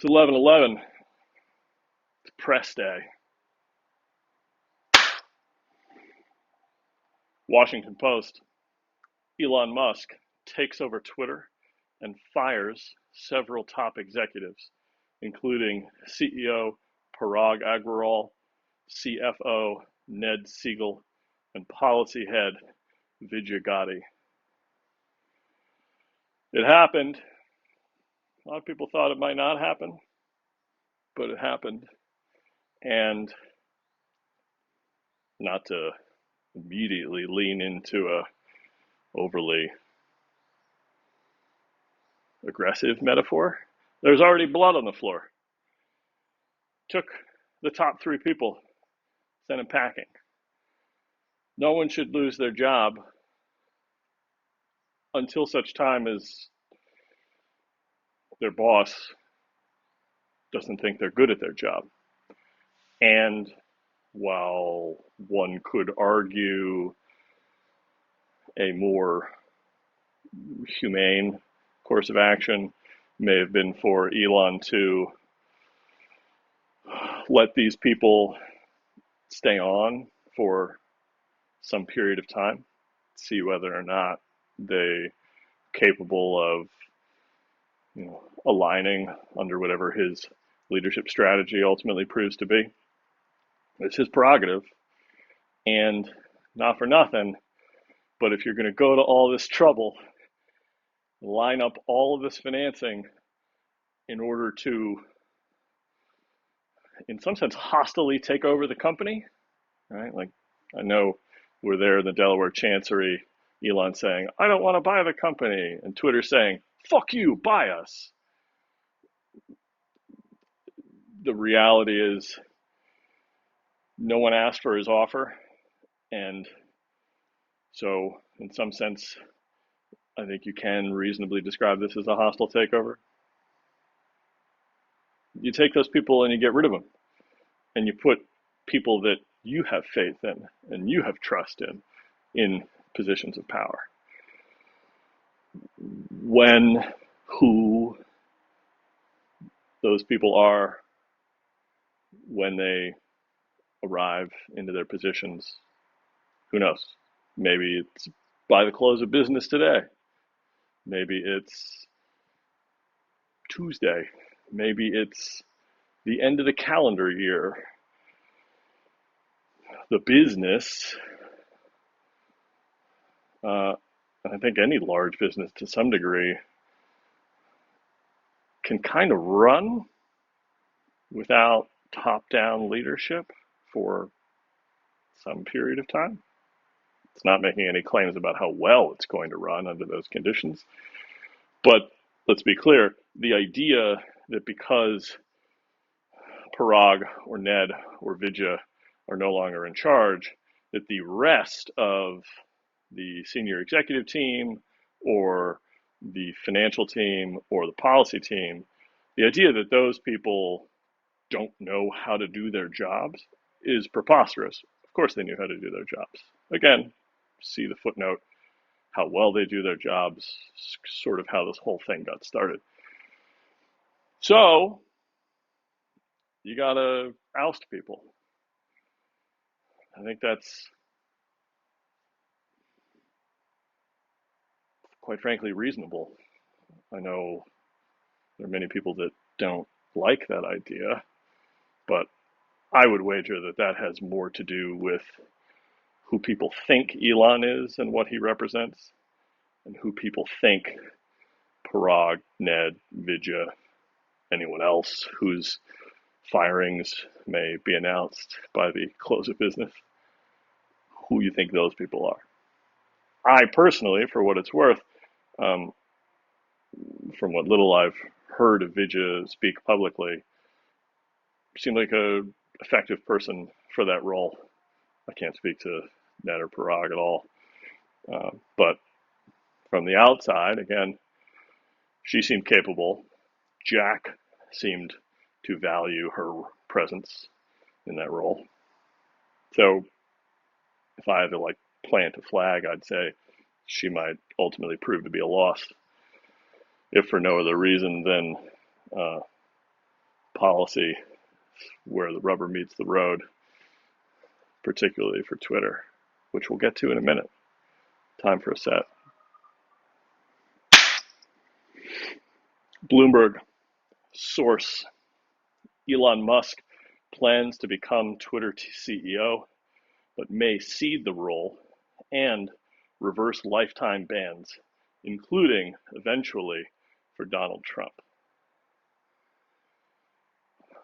It's 11/11. It's press day. Washington Post. Elon Musk takes over Twitter and fires several top executives, including CEO Parag Agrawal, CFO Ned Siegel, and policy head Vijay Gandhi. It happened. A lot of people thought it might not happen, but it happened. And not to immediately lean into a overly aggressive metaphor, there's already blood on the floor. Took the top three people, sent them packing. No one should lose their job until such time as their boss doesn't think they're good at their job. And while one could argue a more humane course of action may have been for Elon to let these people stay on for some period of time, see whether or not they're capable of aligning under whatever his leadership strategy ultimately proves to be. It's his prerogative, and not for nothing, but if you're going to go to all this trouble, line up all of this financing in order to, in some sense, hostilely take over the company, right? Like, I know we're there in the Delaware Chancery, Elon saying, I don't want to buy the company, and Twitter saying, fuck you, buy us. The reality is no one asked for his offer, and so in some sense, I think you can reasonably describe this as a hostile takeover. You take those people and you get rid of them, and you put people that you have faith in and you have trust in positions of power. When, who those people are, when they arrive into their positions, who knows? Maybe it's by the close of business today. Maybe it's Tuesday. Maybe it's the end of the calendar year. The business, I think any large business to some degree, can kind of run without top-down leadership for some period of time. It's not making any claims about how well it's going to run under those conditions. But let's be clear, the idea that because Parag or Ned or Vijay are no longer in charge, that the rest of the senior executive team or the financial team or the policy team, the idea that those people don't know how to do their jobs is preposterous. Of course they knew how to do their jobs. Again, see the footnote, how well they do their jobs, sort of how this whole thing got started. So, you gotta oust people. I think that's, quite frankly, reasonable. I know there are many people that don't like that idea, but I would wager that that has more to do with who people think Elon is and what he represents, and who people think Parag, Ned, Vijay, anyone else whose firings may be announced by the close of business, who you think those people are. I personally, for what it's worth, from what little I've heard of Vijay speak publicly, seemed like a effective person for that role. I can't speak to Ned or Parag at all. But from the outside, again, she seemed capable. Jack seemed to value her presence in that role. So if I had to plant a flag, I'd say she might ultimately prove to be a loss, if for no other reason than policy where the rubber meets the road, particularly for Twitter, which we'll get to in a minute. Time for a set. Bloomberg source: Elon Musk plans to become Twitter CEO, but may cede the role and reverse lifetime bans, including eventually for Donald Trump.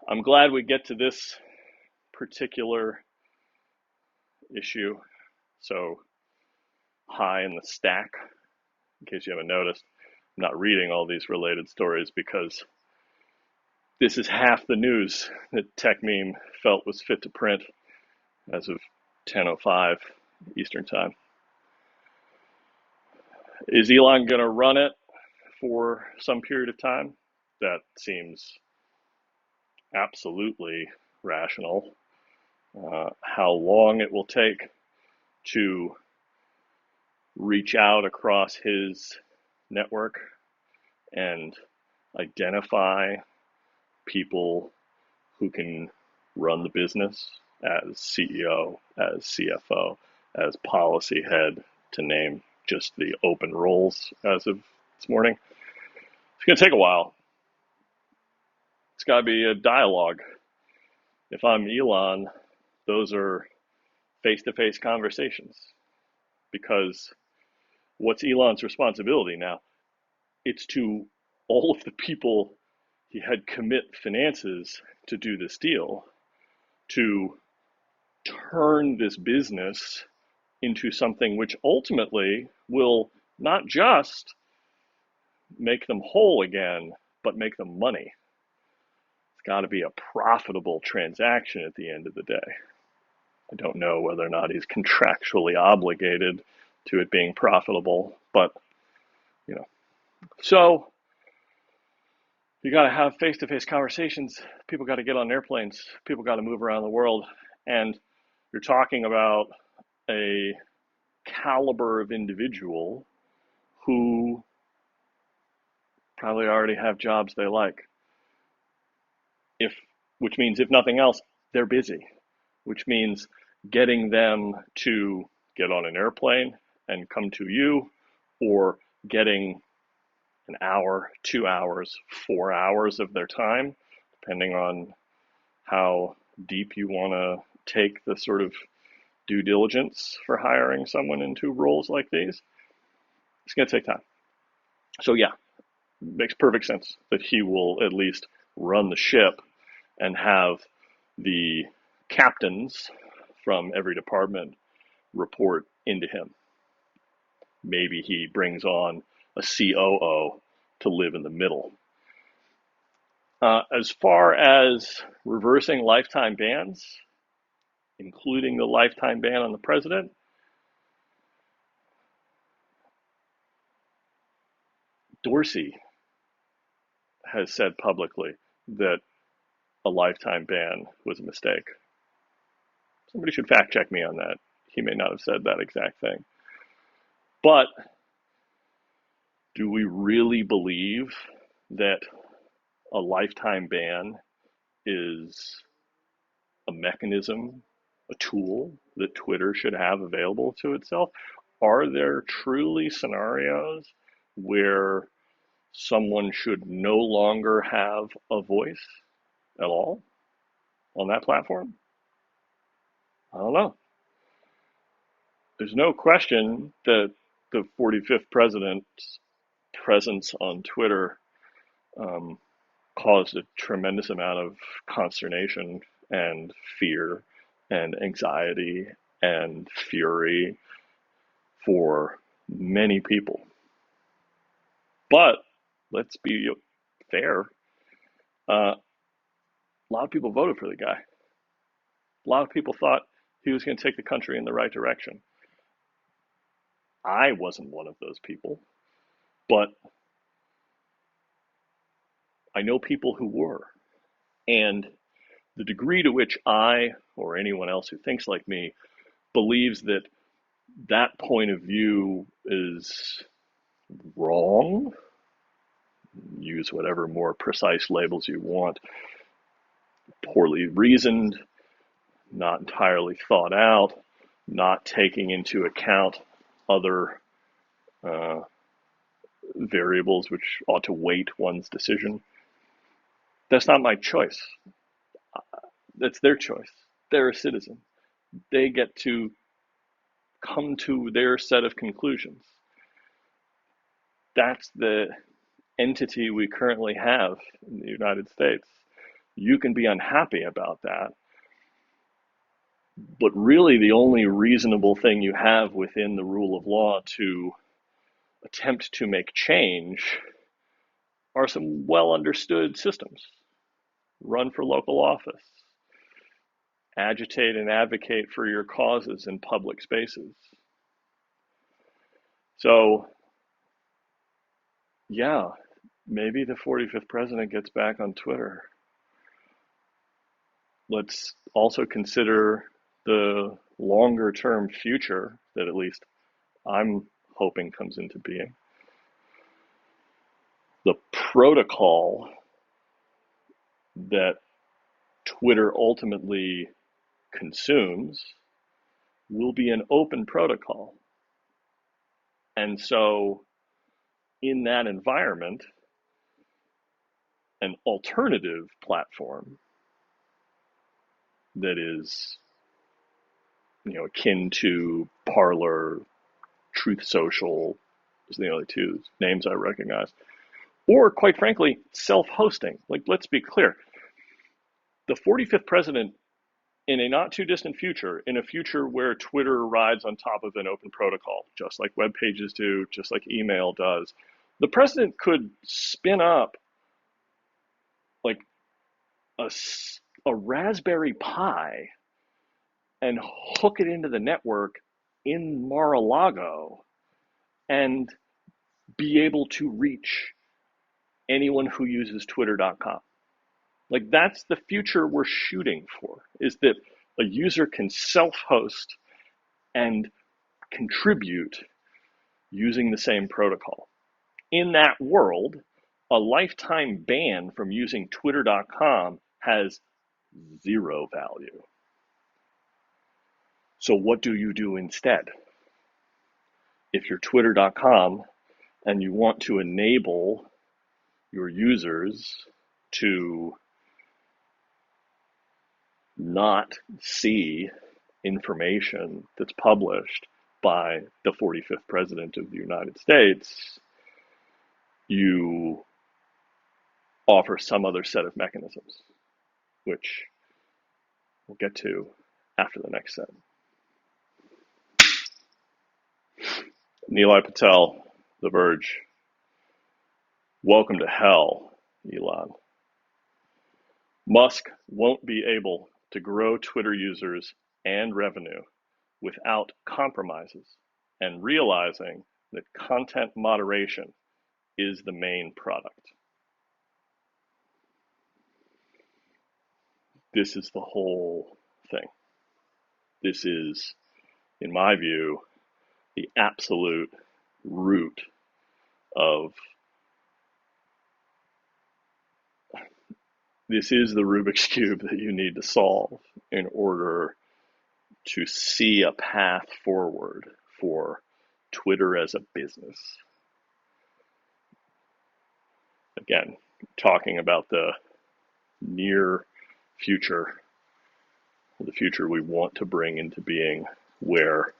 I'm glad we get to this particular issue so high in the stack. In case you haven't noticed, I'm not reading all these related stories because this is half the news that Tech Meme felt was fit to print as of 10:05 Eastern Time. Is Elon going to run it for some period of time? That seems absolutely rational. How long it will take to reach out across his network and identify people who can run the business as CEO, as CFO, as policy head, to name just the open roles as of this morning. It's going to take a while. It's got to be a dialogue. If I'm Elon, those are face-to-face conversations, because what's Elon's responsibility now? It's to all of the people he had commit finances to do this deal, to turn this business into something which ultimately will not just make them whole again, but make them money. It's got to be a profitable transaction at the end of the day. I don't know whether or not he's contractually obligated to it being profitable, but so you got to have face-to-face conversations. People got to get on airplanes. People got to move around the world, and you're talking about a caliber of individual who probably already have jobs they like. Which means, if nothing else, they're busy, which means getting them to get on an airplane and come to you, or getting an hour, 2 hours, 4 hours of their time, depending on how deep you want to take the sort of due diligence for hiring someone into roles like these. It's going to take time. So yeah, it makes perfect sense that he will at least run the ship and have the captains from every department report into him. Maybe he brings on a COO to live in the middle. As far as reversing lifetime bans, including the lifetime ban on the president, Dorsey has said publicly that a lifetime ban was a mistake. Somebody should fact check me on that. He may not have said that exact thing. But do we really believe that a lifetime ban is a mechanism, a tool that Twitter should have available to itself? Are there truly scenarios where someone should no longer have a voice at all on that platform? I don't know. There's no question that the 45th president's presence on Twitter caused a tremendous amount of consternation and fear and anxiety and fury for many people. But let's be fair. A lot of people voted for the guy. A lot of people thought he was going to take the country in the right direction. I wasn't one of those people, but I know people who were. And the degree to which I, or anyone else who thinks like me, believes that that point of view is wrong, use whatever more precise labels you want, poorly reasoned, not entirely thought out, not taking into account other uh, variables which ought to weight one's decision. That's not my choice. That's their choice. They're a citizen. They get to come to their set of conclusions. That's the entity we currently have in the United States. You can be unhappy about that, but really the only reasonable thing you have within the rule of law to attempt to make change are some well understood systems. Run for local office, agitate and advocate for your causes in public spaces. So, yeah, maybe the 45th president gets back on Twitter. Let's also consider the longer term future that at least I'm hoping comes into being. The protocol that Twitter ultimately consumes will be an open protocol. And so in that environment, an alternative platform that is, akin to Parler, Truth Social, is the only two names I recognize, or quite frankly, self-hosting. Like, let's be clear, the 45th president, in a not too distant future, in a future where Twitter rides on top of an open protocol, just like web pages do, just like email does, the president could spin up like a Raspberry Pi and hook it into the network in Mar-a-Lago and be able to reach anyone who uses twitter.com. Like, that's the future we're shooting for, is that a user can self-host and contribute using the same protocol. In that world, a lifetime ban from using twitter.com has zero value. So what do you do instead? If you're twitter.com and you want to enable your users to not see information that's published by the 45th president of the United States, you offer some other set of mechanisms, which we'll get to after the next set. Nilay Patel, The Verge. Welcome to hell, Elon. Musk won't be able to grow Twitter users and revenue without compromises and realizing that content moderation is the main product. This is the whole thing. This is, in my view, the absolute root of this is the Rubik's Cube that you need to solve in order to see a path forward for Twitter as a business. Again, talking about the near future, the future we want to bring into being, where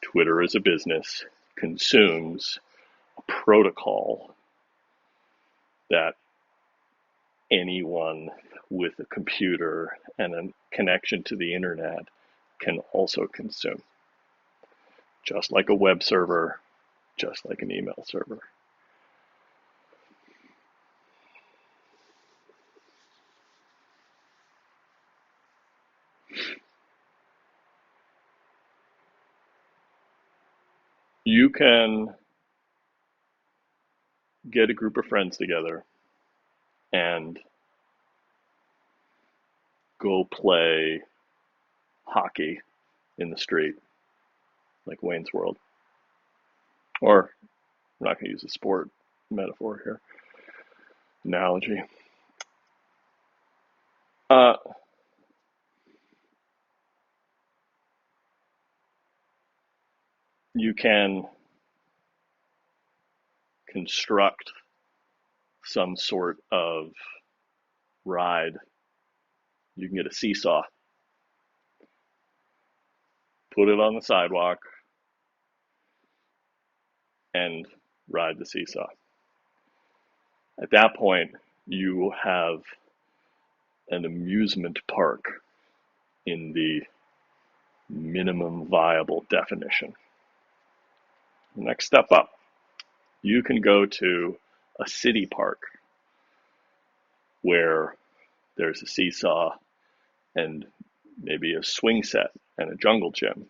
Twitter as a business consumes a protocol that anyone with a computer and a connection to the internet can also consume. Just like a web server, just like an email server. You can get a group of friends together and go play hockey in the street, like Wayne's World. Or, I'm not going to use a sport metaphor here, analogy. Uh, you can construct some sort of ride. You can get a seesaw, put it on the sidewalk, and ride the seesaw. At that point, you have an amusement park in the minimum viable definition. Next step up, you can go to a city park where there's a seesaw and maybe a swing set and a jungle gym,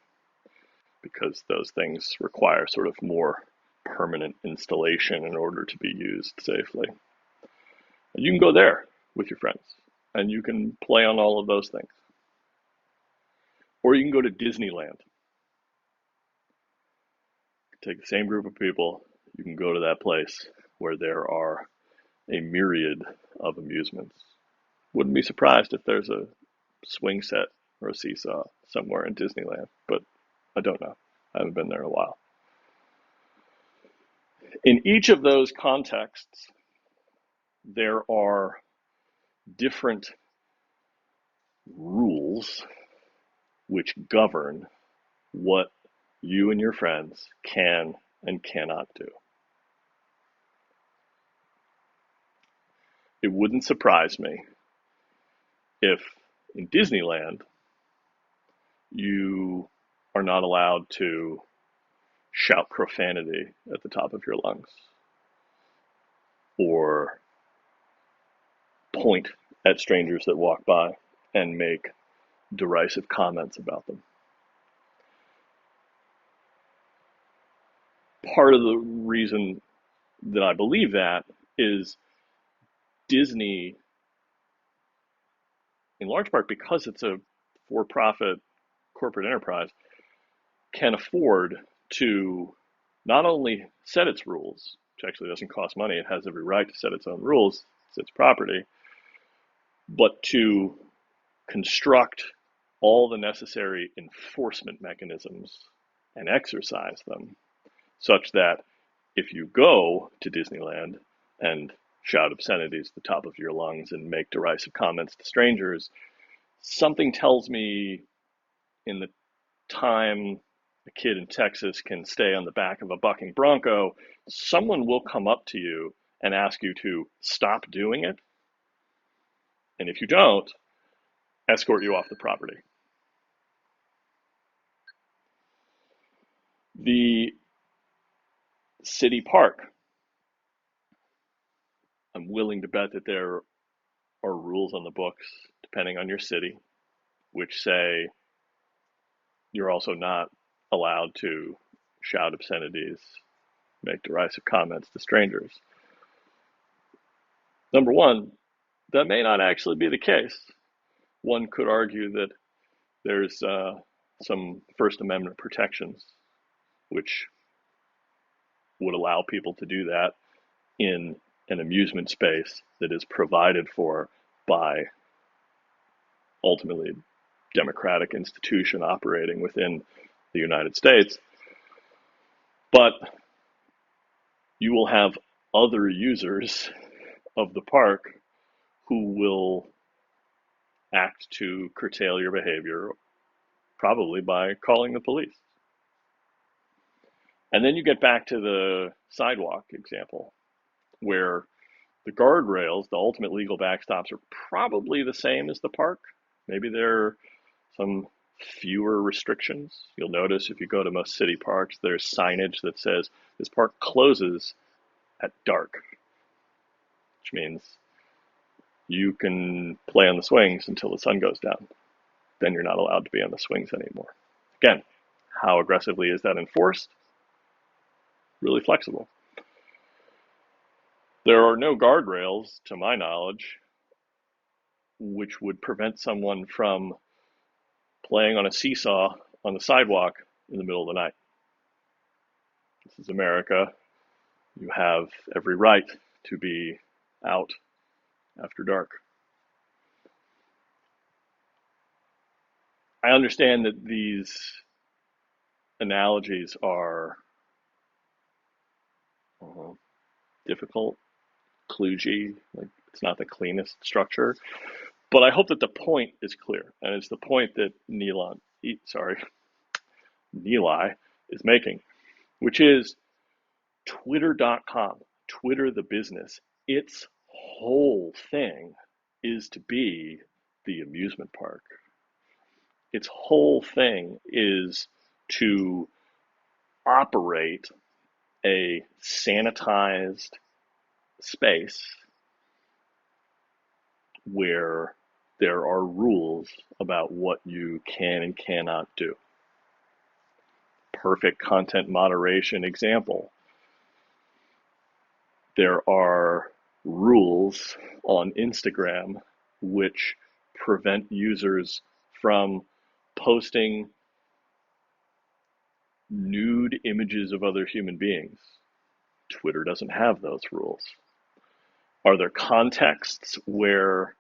because those things require sort of more permanent installation in order to be used safely. And you can go there with your friends and you can play on all of those things. Or you can go to Disneyland. Take the same group of people, you can go to that place where there are a myriad of amusements. Wouldn't be surprised if there's a swing set or a seesaw somewhere in Disneyland, but I don't know. I haven't been there in a while. In each of those contexts, there are different rules which govern what you and your friends can and cannot do. It wouldn't surprise me if in Disneyland you are not allowed to shout profanity at the top of your lungs or point at strangers that walk by and make derisive comments about them. Part of the reason that I believe that is Disney, in large part because it's a for-profit corporate enterprise, can afford to not only set its rules, which actually doesn't cost money, it has every right to set its own rules, it's its property, but to construct all the necessary enforcement mechanisms and exercise them such that if you go to Disneyland and shout obscenities at the top of your lungs and make derisive comments to strangers, something tells me in the time a kid in Texas can stay on the back of a bucking bronco, someone will come up to you and ask you to stop doing it. And if you don't, escort you off the property. The city park, I'm willing to bet that there are rules on the books, depending on your city, which say you're also not allowed to shout obscenities, make derisive comments to strangers. Number one, that may not actually be the case. One could argue that there's some First Amendment protections which would allow people to do that in an amusement space that is provided for by ultimately democratic institution operating within the United States. But you will have other users of the park who will act to curtail your behavior, probably by calling the police. And then you get back to the sidewalk example, where the guardrails, the ultimate legal backstops, are probably the same as the park. Maybe there are some fewer restrictions. You'll notice if you go to most city parks, there's signage that says this park closes at dark, which means you can play on the swings until the sun goes down. Then you're not allowed to be on the swings anymore. Again, how aggressively is that enforced? Really flexible. There are no guardrails, to my knowledge, which would prevent someone from playing on a seesaw on the sidewalk in the middle of the night. This is America. You have every right to be out after dark. I understand that these analogies are uh, difficult, kludgy, like it's not the cleanest structure, but I hope that the point is clear, and it's the point that Nilay is making, which is Twitter.com, Twitter the business, its whole thing is to be the amusement park. Its whole thing is to operate a sanitized space where there are rules about what you can and cannot do. Perfect content moderation example. There are rules on Instagram which prevent users from posting nude images of other human beings. Twitter doesn't have those rules. Are there contexts where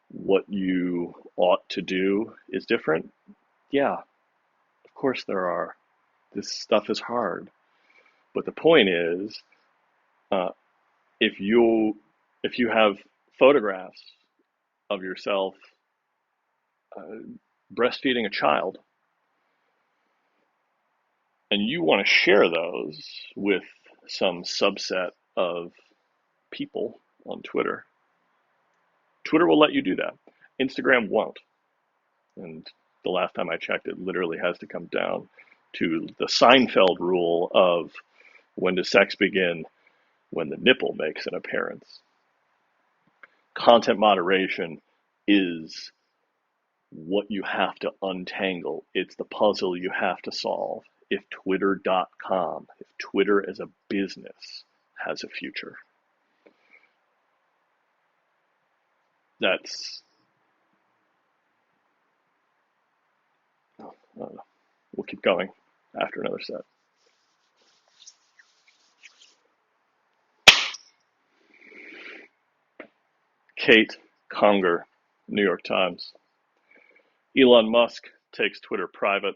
what you ought to do is different? Yeah, of course there are. This stuff is hard. But the point is, uh, if you have photographs of yourself uh, breastfeeding a child, and you want to share those with some subset of people on Twitter, Twitter will let you do that. Instagram won't. And the last time I checked, it literally has to come down to the Seinfeld rule of when does sex begin? When the nipple makes an appearance. Content moderation is what you have to untangle. It's the puzzle you have to solve. If Twitter.com, if Twitter as a business has a future, that's, we'll keep going after another set. Kate Conger, New York Times. Elon Musk takes Twitter private,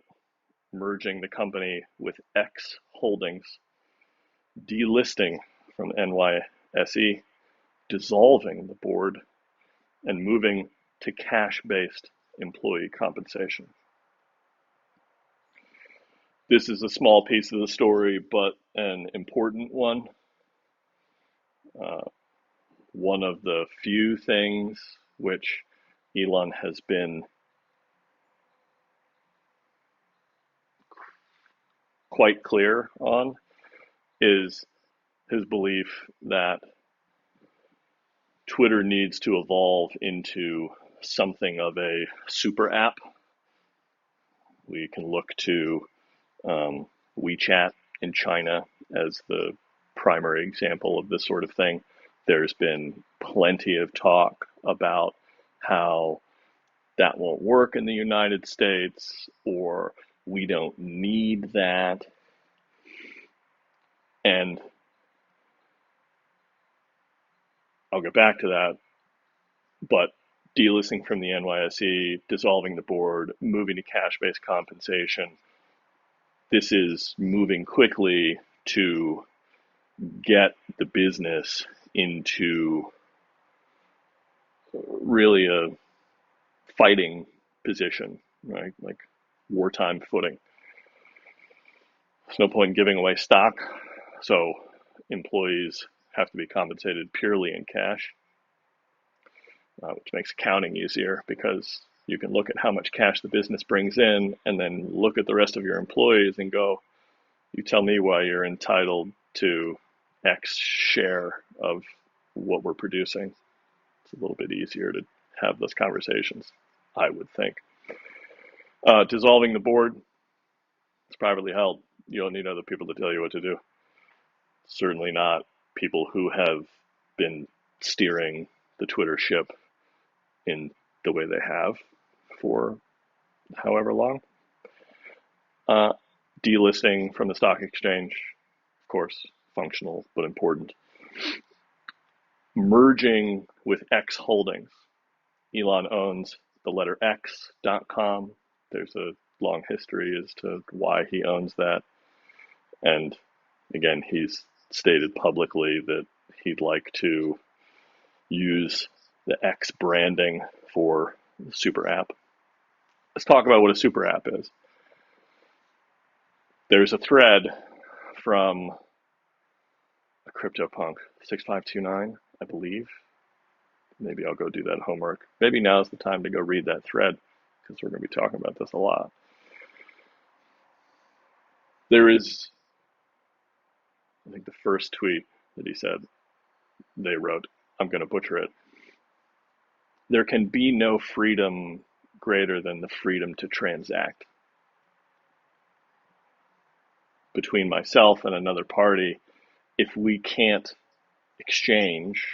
merging the company with X Holdings, delisting from NYSE, dissolving the board, and moving to cash-based employee compensation. This is a small piece of the story, but an important one. One of the few things which Elon has been quite clear on is his belief that Twitter needs to evolve into something of a super app. We can look to WeChat in China as the primary example of this sort of thing. There's been plenty of talk about how that won't work in the United States, or we don't need that. And I'll get back to that, but delisting from the NYSE, dissolving the board, moving to cash-based compensation, this is moving quickly to get the business into really a fighting position, right? Like wartime footing. There's no point in giving away stock, so employees have to be compensated purely in cash, which makes accounting easier because you can look at how much cash the business brings in and then look at the rest of your employees and go, you tell me why you're entitled to X share of what we're producing. It's a little bit easier to have those conversations, I would think. Dissolving the board, it's privately held. You don't need other people to tell you what to do. Certainly not people who have been steering the Twitter ship in the way they have for however long. Delisting from the stock exchange, of course, functional but important. Merging with X Holdings. Elon owns the letter X.com, There's a long history as to why he owns that. And again, he's stated publicly that he'd like to use the X branding for Superapp. Let's talk about what a Superapp is. There's a thread from a CryptoPunk 6529, I believe. Maybe I'll go do that homework. Maybe now's the time to go read that thread, because we're going to be talking about this a lot. There is, I think the first tweet that he said, they wrote, I'm going to butcher it. There can be no freedom greater than the freedom to transact. Between myself and another party, if we can't exchange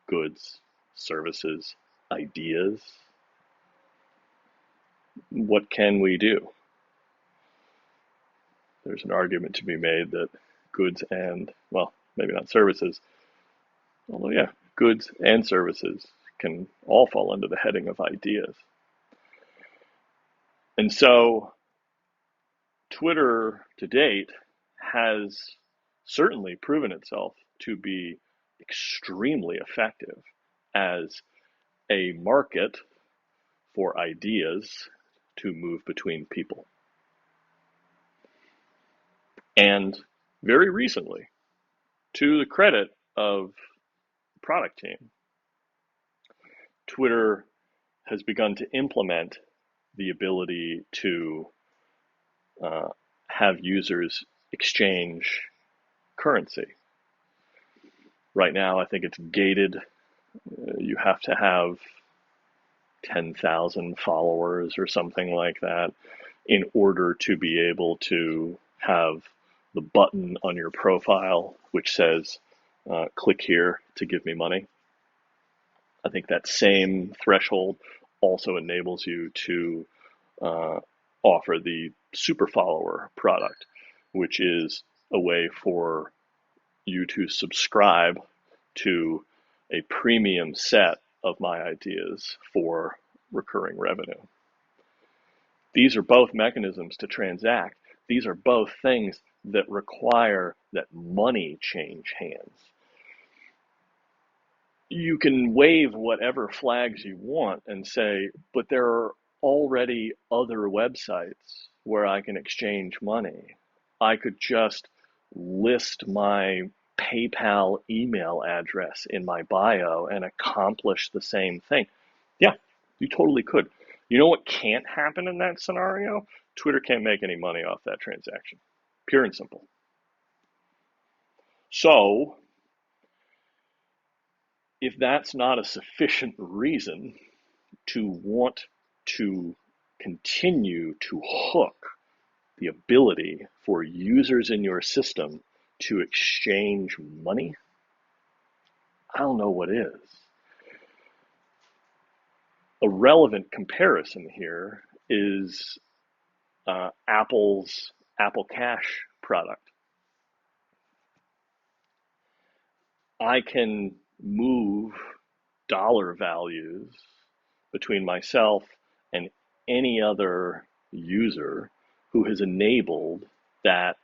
goods, services, ideas, what can we do? There's an argument to be made that goods and, well, maybe not services, although yeah, goods and services can all fall under the heading of ideas. And so Twitter to date has certainly proven itself to be extremely effective as a market for ideas to move between people. And very recently, to the credit of the product team, Twitter has begun to implement the ability to have users exchange currency. Right now, I think it's gated. You have to have 10,000 followers or something like that in order to be able to have the button on your profile which says, click here to give me money. I think that same threshold also enables you to offer the super follower product, which is a way for you to subscribe to a premium set of my ideas for recurring revenue. These are both mechanisms to transact. These are both things that require that money change hands. You can wave whatever flags you want and say, but there are already other websites where I can exchange money. I could just list my PayPal email address in my bio and accomplish the same thing. Yeah, you totally could. You know what can't happen in that scenario? Twitter can't make any money off that transaction. Pure and simple. So, if that's not a sufficient reason to want to continue to hook the ability for users in your system to exchange money, I don't know what is. A relevant comparison here is Apple's Apple Cash product. I can move dollar values between myself and any other user who has enabled that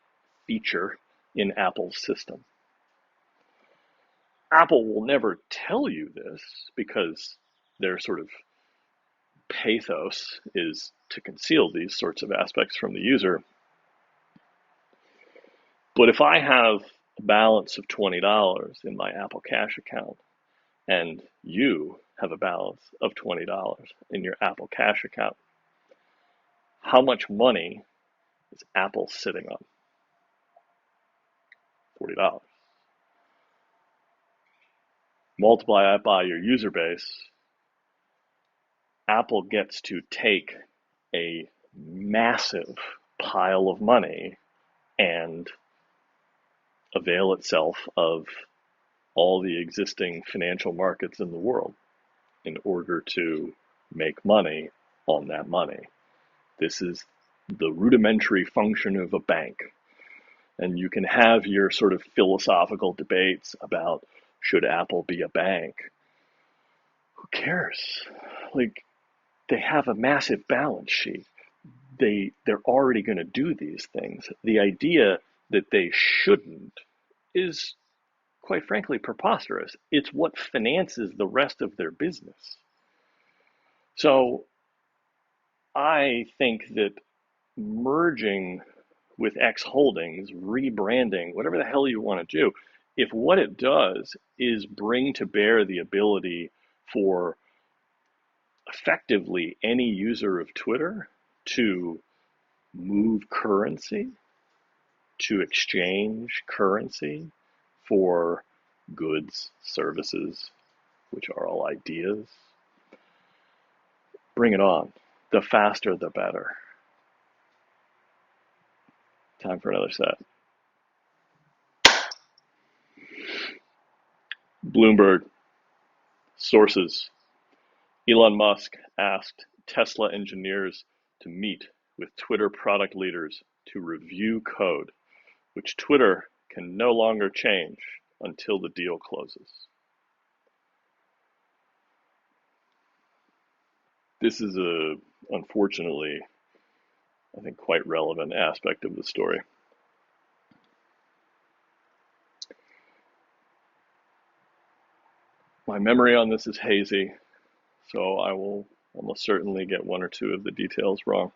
feature in Apple's system. Apple will never tell you this because their sort of pathos is to conceal these sorts of aspects from the user. But if I have a balance of $20 in my Apple Cash account and you have a balance of $20 in your Apple Cash account, how much money is Apple sitting on? $40. Multiply that by your user base, Apple gets to take a massive pile of money and avail itself of all the existing financial markets in the world in order to make money on that money. This is the rudimentary function of a bank. And you can have your sort of philosophical debates about should Apple be a bank? Who cares? Like, they have a massive balance sheet. They're already going to do these things. The idea that they shouldn't is, quite frankly, preposterous. It's what finances the rest of their business. So I think that merging with X Holdings, rebranding, whatever the hell you want to do, if what it does is bring to bear the ability for effectively any user of Twitter to move currency, to exchange currency for goods, services, which are all ideas, bring it on. The faster, the better. Time for another set. Bloomberg. Sources. Elon Musk asked Tesla engineers to meet with Twitter product leaders to review code, which Twitter can no longer change until the deal closes. This is unfortunately, I think, quite relevant aspect of the story. My memory on this is hazy, so I will almost certainly get one or two of the details wrong.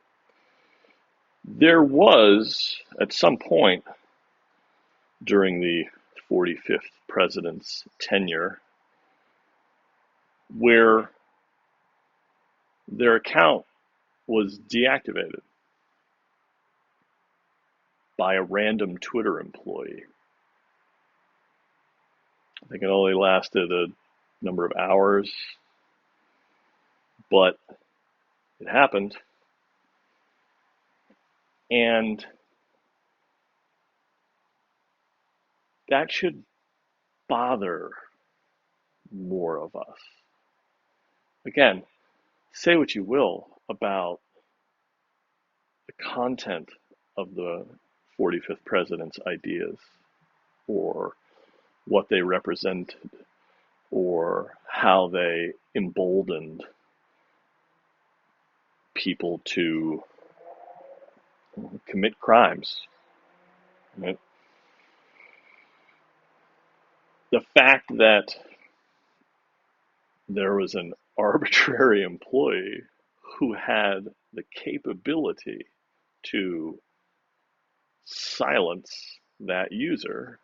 There was, at some point during the 45th president's tenure, where their account was deactivated by a random Twitter employee. I think it only lasted a number of hours, but it happened. And that should bother more of us. Again, say what you will about the content of the 45th president's ideas, or what they represented, or how they emboldened people to commit crimes. Right? The fact that there was an arbitrary employee who had the capability to silence that user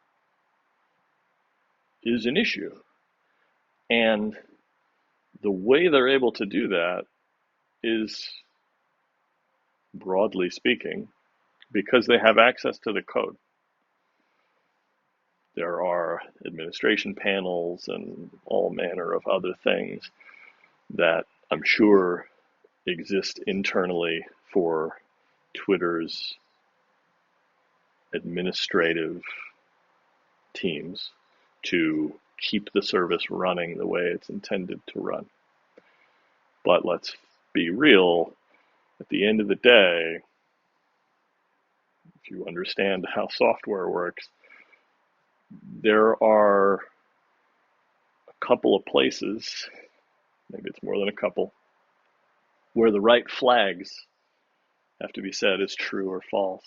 is an issue. And the way they're able to do that is, broadly speaking, because they have access to the code. There are administration panels and all manner of other things that I'm sure exist internally for Twitter's administrative teams to keep the service running the way it's intended to run. But let's be real, at the end of the day, if you understand how software works, there are a couple of places, maybe it's more than a couple, where the right flags have to be set as true or false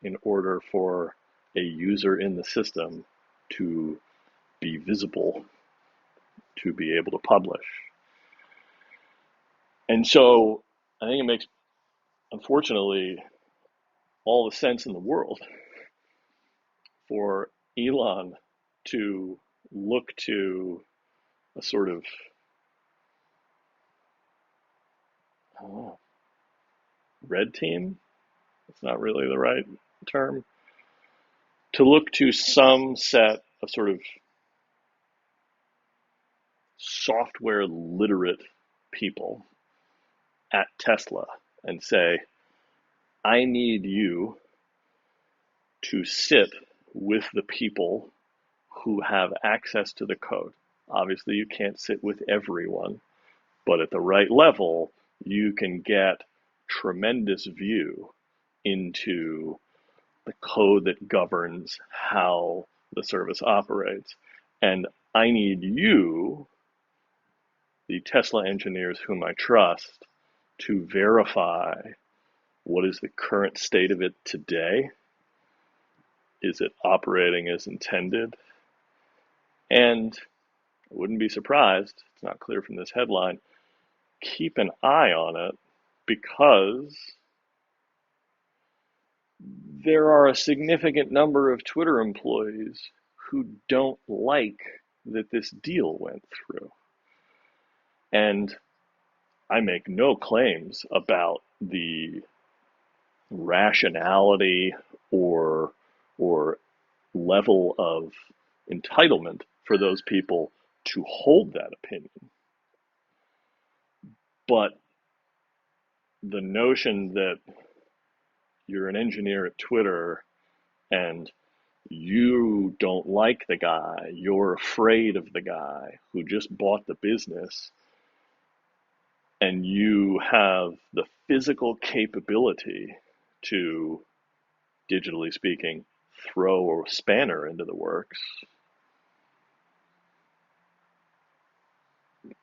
in order for a user in the system to be visible, to be able to publish. And so I think it makes, unfortunately, all the sense in the world for Elon to look to a sort of, I don't know, red team? It's not really the right term. To look to some set of sort of software literate people at Tesla and say, I need you to sit with the people who have access to the code. Obviously, you can't sit with everyone, but at the right level, you can get tremendous view into the code that governs how the service operates. And I need you, the Tesla engineers whom I trust, to verify what is the current state of it today. Is it operating as intended? And I wouldn't be surprised, it's not clear from this headline, keep an eye on it, because there are a significant number of Twitter employees who don't like that this deal went through. And I make no claims about the rationality or level of entitlement for those people to hold that opinion. But the notion that you're an engineer at Twitter and you don't like the guy, you're afraid of the guy who just bought the business, and you have the physical capability to, digitally speaking, throw a spanner into the works,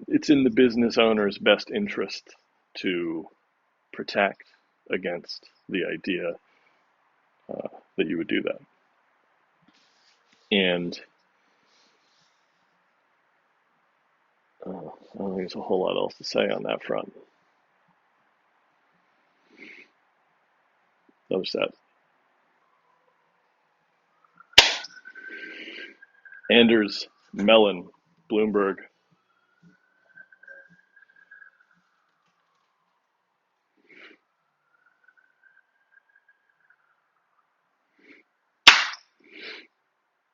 it's in the business owner's best interest to protect against the idea that you would do that. And I don't think there's a whole lot else to say on that front. That was that. Anders Mellon, Bloomberg.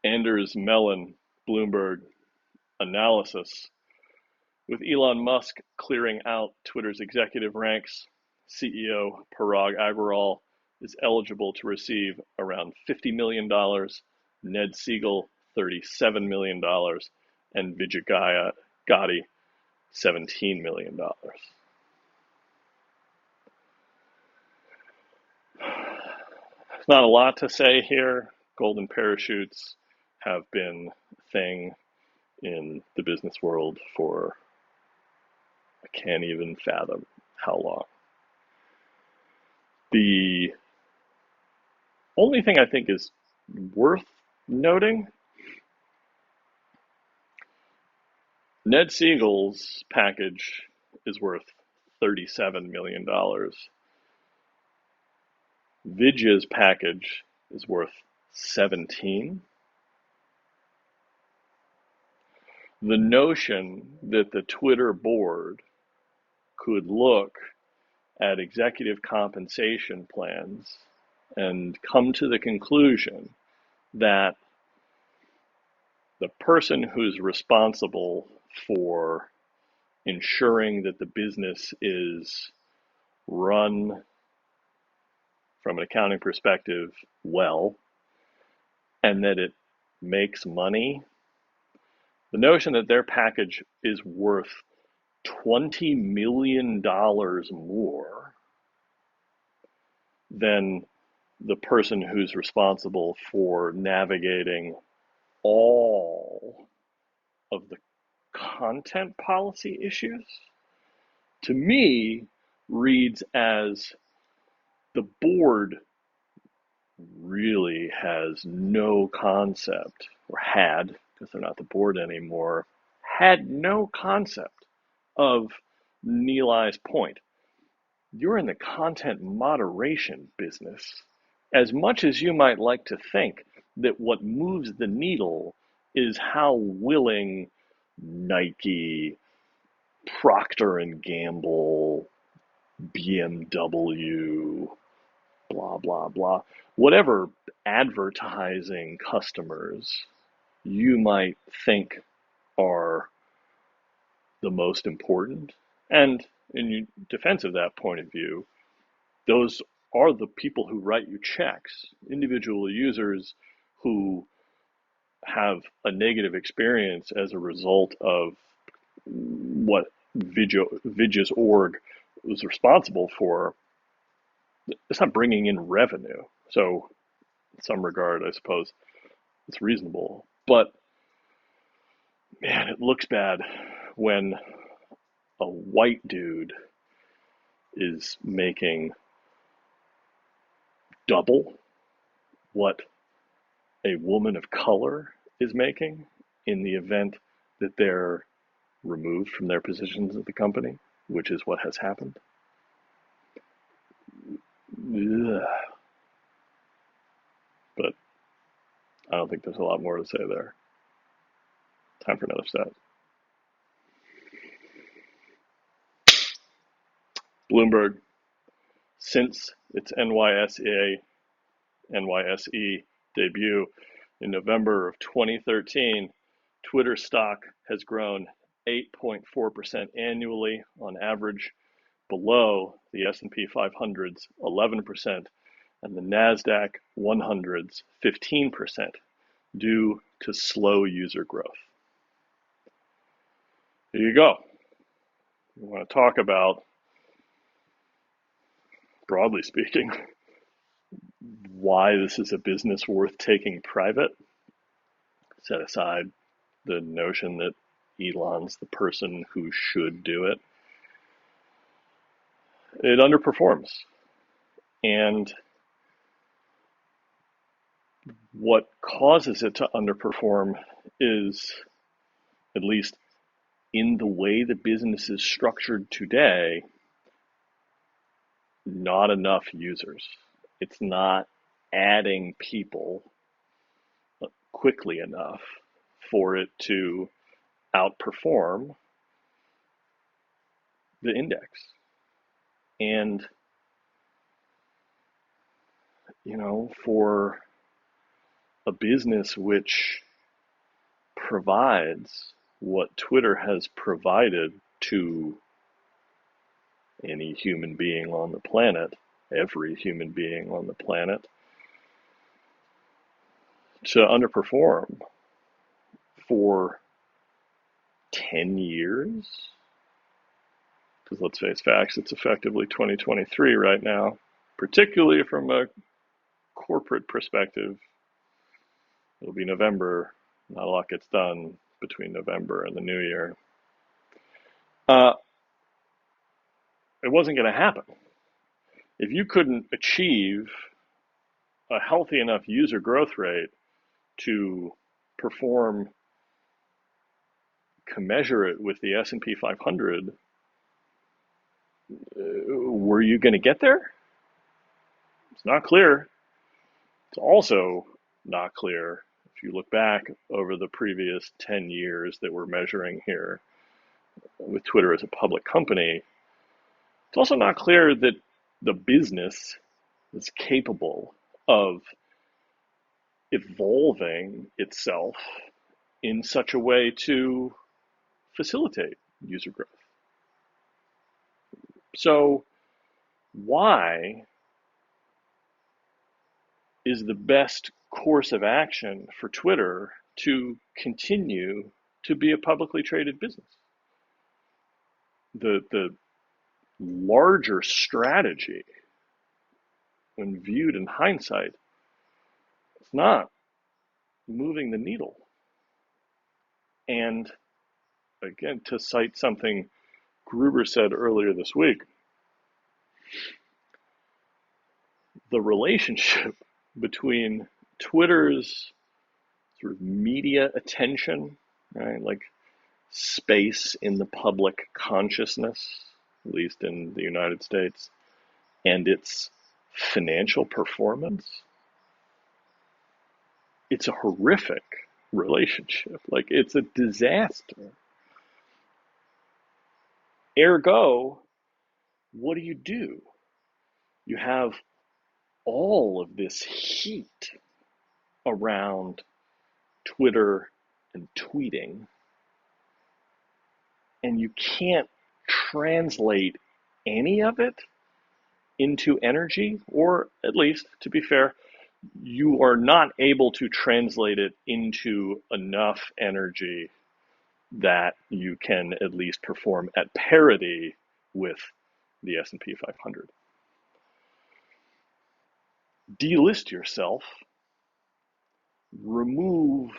Anders Mellon, Bloomberg analysis. With Elon Musk clearing out Twitter's executive ranks, CEO Parag Agrawal is eligible to receive around $50 million, Ned Siegel $37 million, and Vijay Gotti $17 million. Not a lot to say here. Golden parachutes have been a thing in the business world for, I can't even fathom how long. The only thing I think is worth noting, Ned Siegel's package is worth $37 million. Vijay's package is worth 17. The notion that the Twitter board could look at executive compensation plans and come to the conclusion that the person who's responsible for ensuring that the business is run from an accounting perspective well, and that it makes money, the notion that their package is worth $20 million more than the person who's responsible for navigating all of the content policy issues, to me, reads as the board really has no concept, or had, because they're not the board anymore, had no concept of Nilai's point. You're in the content moderation business. As much as you might like to think that what moves the needle is how willing Nike, Procter and Gamble, BMW, blah, blah, blah, whatever advertising customers you might think are the most important. And in defense of that point of view, those are the people who write you checks, individual users who have a negative experience as a result of what Vijay's org was responsible for. It's not bringing in revenue. So in some regard, I suppose it's reasonable. But man, it looks bad when a white dude is making double what a woman of color is making in the event that they're removed from their positions at the company, which is what has happened. Ugh. But I don't think there's a lot more to say there. Time for another stat. Bloomberg, since its NYSE debut in November of 2013, Twitter stock has grown 8.4% annually on average, below the S&P 500's 11% and the NASDAQ 100's 15%, due to slow user growth. There you go. We want to talk about, broadly speaking, why this is a business worth taking private. Set aside the notion that Elon's the person who should do it. It underperforms. And what causes it to underperform is, at least in the way the business is structured today, not enough users. It's not adding people quickly enough for it to outperform the index. And, for a business which provides what Twitter has provided to any human being on the planet, every human being on the planet, to underperform for 10 years, because let's face facts, it's effectively 2023 right now, particularly from a corporate perspective. It'll be November. Not a lot gets done between November and the new year. It wasn't going to happen. If you couldn't achieve a healthy enough user growth rate to perform commensurate with the S&P 500, were you going to get there? It's not clear. It's also not clear, if you look back over the previous 10 years that we're measuring here with Twitter as a public company, it's also not clear that the business is capable of evolving itself in such a way to facilitate user growth. So why is the best course of action for Twitter to continue to be a publicly traded business? The larger strategy, when viewed in hindsight, it's not moving the needle. And again, to cite something Gruber said earlier this week, the relationship between Twitter's sort of media attention, right, like space in the public consciousness, at least in the United States, and its financial performance, it's a horrific relationship. Like, it's a disaster. Ergo, what do? You have all of this heat around Twitter and tweeting, and you can't translate any of it into energy, or at least, to be fair, you are not able to translate it into enough energy that you can at least perform at parity with the S&P 500. Delist yourself, remove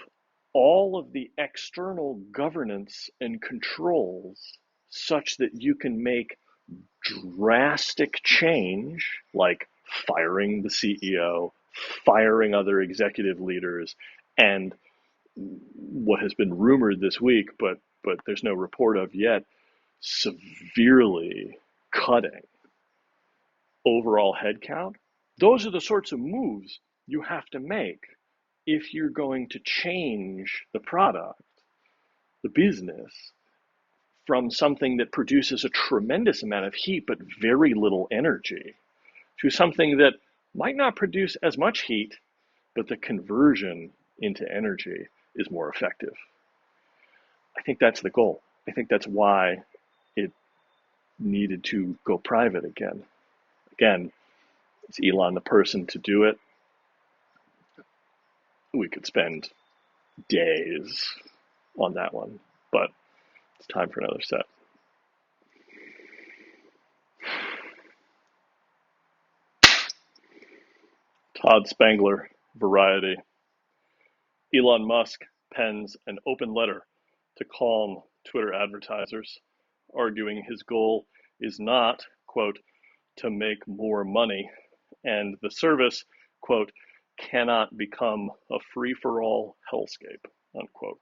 all of the external governance and controls such that you can make drastic change, like firing the CEO, firing other executive leaders, and what has been rumored this week, but there's no report of yet, severely cutting overall headcount. Those are the sorts of moves you have to make if you're going to change the product, the business, from something that produces a tremendous amount of heat but very little energy to something that might not produce as much heat, but the conversion into energy is more effective. I think that's the goal. I think that's why it needed to go private again. Again, is Elon the person to do it? We could spend days on that one, but it's time for another set. Todd Spangler, Variety. Elon Musk pens an open letter to calm Twitter advertisers, arguing his goal is not, quote, to make more money, and the service, quote, cannot become a free-for-all hellscape, unquote.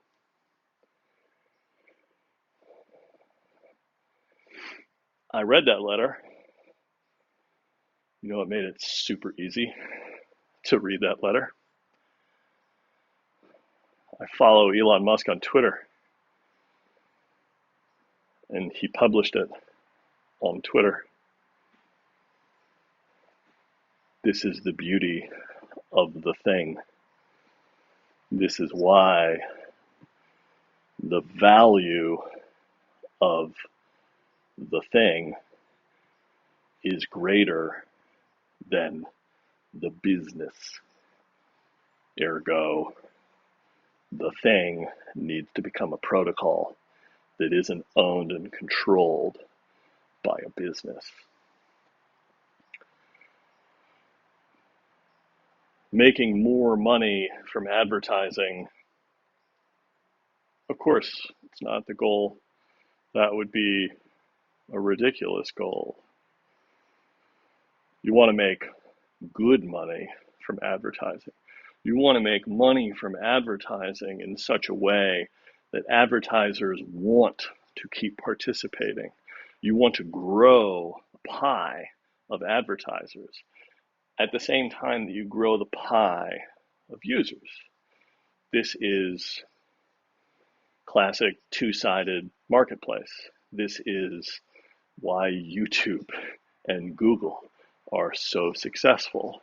I read that letter. You know what made it super easy to read that letter? I follow Elon Musk on Twitter, and he published it on Twitter. This is the beauty of the thing. This is why the value of the thing is greater than the business. Ergo, the thing needs to become a protocol that isn't owned and controlled by a business. Making more money from advertising, of course, it's not the goal. That would be a ridiculous goal. You want to make good money from advertising. You want to make money from advertising in such a way that advertisers want to keep participating. You want to grow a pie of advertisers at the same time that you grow the pie of users. This is classic two-sided marketplace. This is why YouTube and Google are so successful.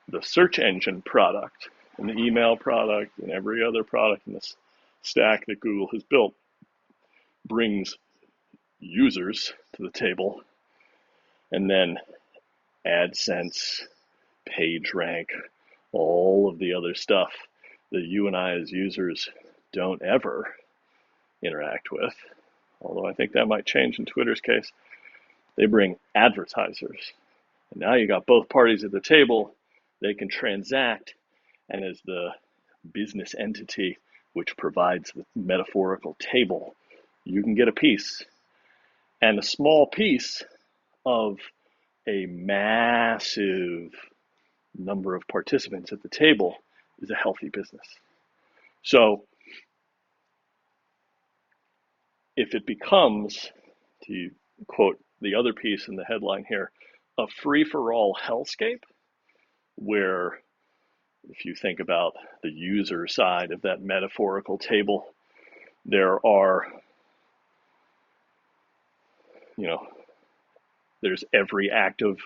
The search engine product and the email product and every other product in this stack that Google has built brings users to the table, and then AdSense, PageRank, all of the other stuff that you and I as users don't ever interact with, although I think that might change in Twitter's case. They bring advertisers. And now you got both parties at the table. They can transact, and as the business entity which provides the metaphorical table, you can get a piece. And a small piece of a massive number of participants at the table is a healthy business. So if it becomes, to quote the other piece in the headline here, a free-for-all hellscape, where if you think about the user side of that metaphorical table, there are, there's every act of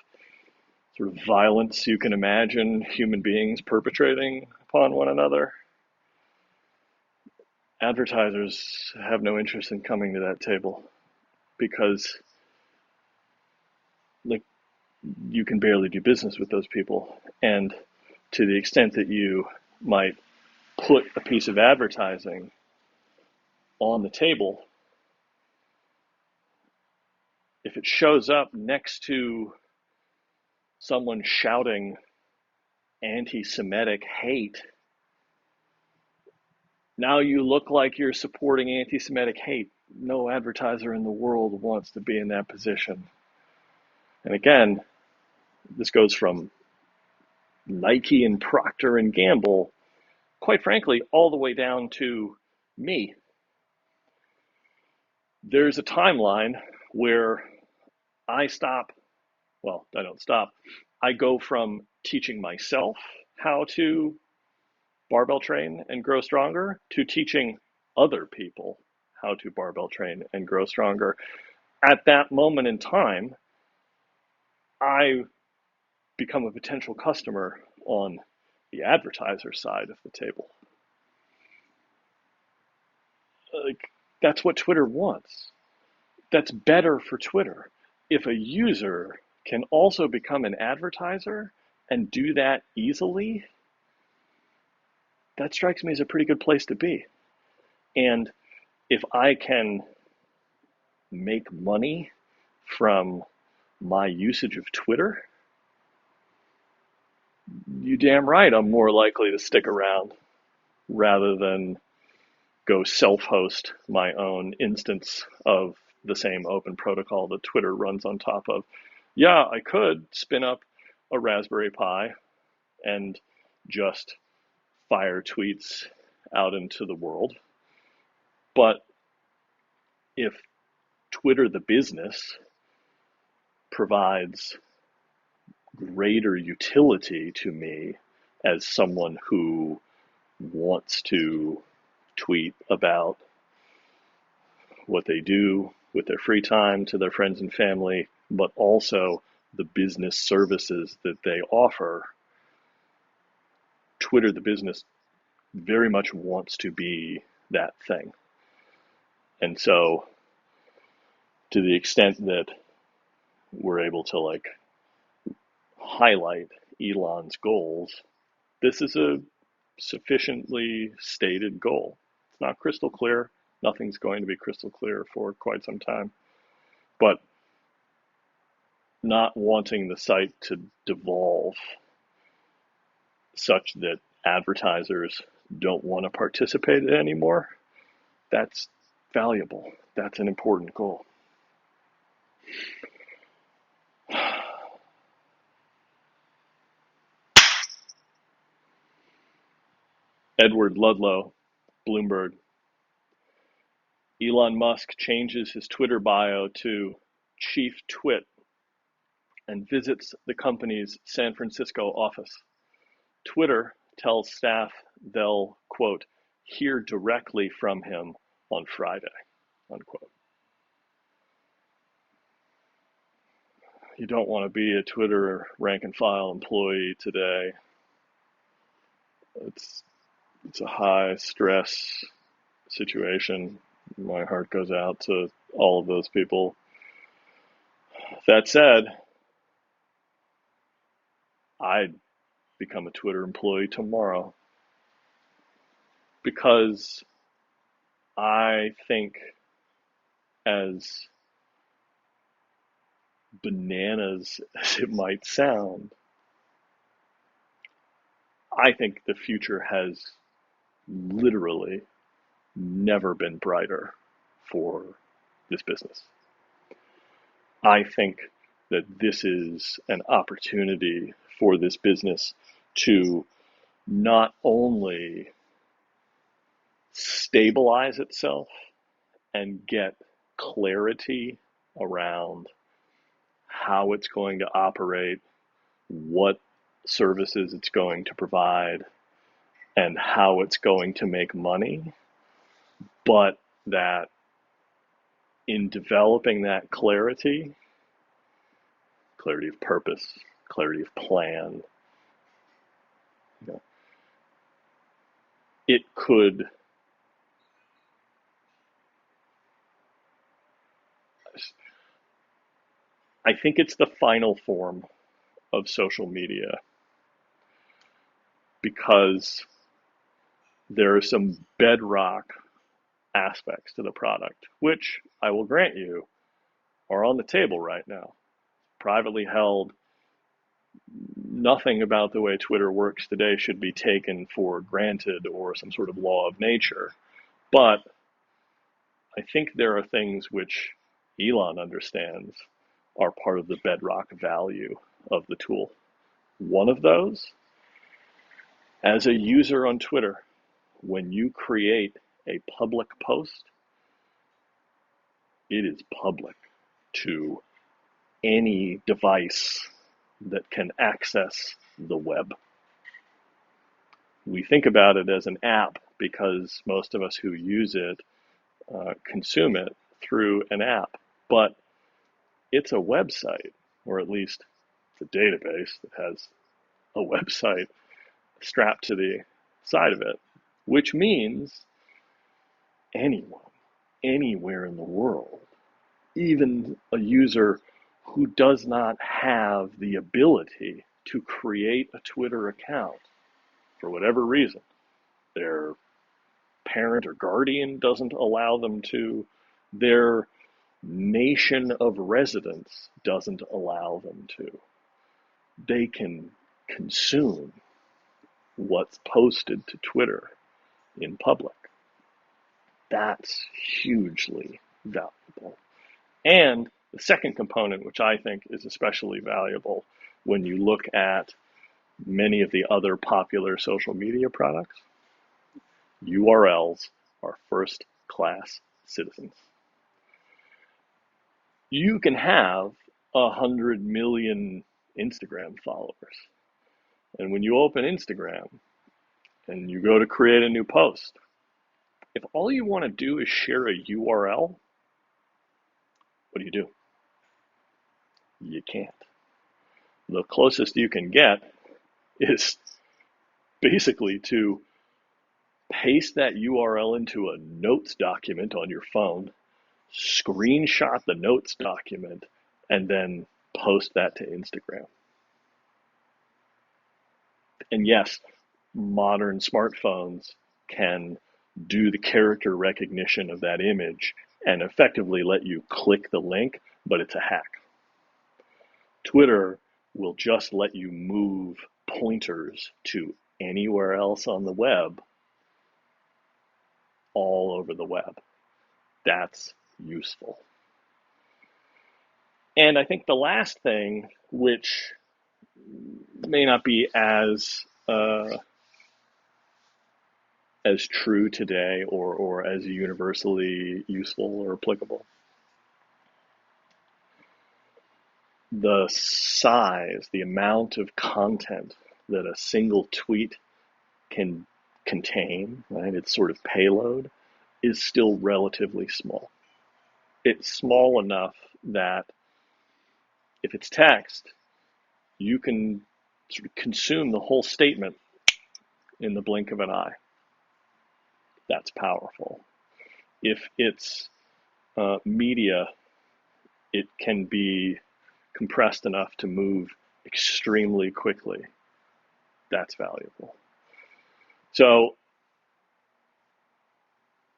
sort of violence you can imagine human beings perpetrating upon one another. Advertisers have no interest in coming to that table because you can barely do business with those people. And to the extent that you might put a piece of advertising on the table, if it shows up next to someone shouting anti-Semitic hate, now you look like you're supporting anti-Semitic hate. No advertiser in the world wants to be in that position. And again, this goes from Nike and Procter and Gamble, quite frankly, all the way down to me. There's a timeline where I stop, well, I don't stop. I go from teaching myself how to barbell train and grow stronger to teaching other people how to barbell train and grow stronger. At that moment in time, I become a potential customer on the advertiser side of the table. Like, that's what Twitter wants. That's better for Twitter. If a user can also become an advertiser and do that easily, that strikes me as a pretty good place to be. And if I can make money from my usage of Twitter, you damn right I'm more likely to stick around rather than go self-host my own instance of the same open protocol that Twitter runs on top of. Yeah, I could spin up a Raspberry Pi and just fire tweets out into the world. But if Twitter, the business, provides greater utility to me as someone who wants to tweet about what they do with their free time to their friends and family, but also the business services that they offer, Twitter, the business, very much wants to be that thing. And so, to the extent that we're able to like highlight Elon's goals, this is a sufficiently stated goal. It's not crystal clear. Nothing's going to be crystal clear for quite some time. But not wanting the site to devolve such that advertisers don't want to participate in it anymore, that's valuable. That's an important goal. Edward Ludlow, Bloomberg. Elon Musk changes his Twitter bio to Chief Twit and visits the company's San Francisco office. Twitter tells staff they'll, quote, hear directly from him on Friday, unquote. You don't want to be a Twitter rank and file employee today. It's a high stress situation. My heart goes out to all of those people. That said, I'd become a Twitter employee tomorrow because I think, as bananas as it might sound, I think the future has literally never been brighter for this business. I think that this is an opportunity for this business to not only stabilize itself and get clarity around how it's going to operate, what services it's going to provide, and how it's going to make money, but that in developing that clarity of purpose, clarity of plan, you know, it could I think it's the final form of social media because there are some bedrock aspects to the product, which I will grant you are on the table right now. Privately held, nothing about the way Twitter works today should be taken for granted or some sort of law of nature. But I think there are things which Elon understands are part of the bedrock value of the tool. One of those, as a user on Twitter, when you create a public post, it is public to any device that can access the web. We think about it as an app because most of us who use it consume it through an app, but it's a website, or at least it's a database that has a website strapped to the side of it, which means anyone, anywhere in the world, even a user who does not have the ability to create a Twitter account for whatever reason, their parent or guardian doesn't allow them to, their nation of residence doesn't allow them to, they can consume what's posted to Twitter in public. That's hugely valuable. And the second component, which I think is especially valuable when you look at many of the other popular social media products, URLs are first-class citizens. You can have 100 million Instagram followers. And when you open Instagram and you go to create a new post, if all you want to do is share a URL, what do? You can't. The closest you can get is basically to paste that URL into a notes document on your phone, screenshot the notes document, and then post that to Instagram. And yes, modern smartphones can do the character recognition of that image and effectively let you click the link, but it's a hack. Twitter will just let you move pointers to anywhere else on the web, all over the web. That's useful. And I think the last thing, which may not be as true today or as universally useful or applicable, the size, the amount of content that a single tweet can contain, right, its sort of payload, is still relatively small. It's small enough that if it's text, you can sort of consume the whole statement in the blink of an eye. That's powerful. If it's media, it can be compressed enough to move extremely quickly. That's valuable. So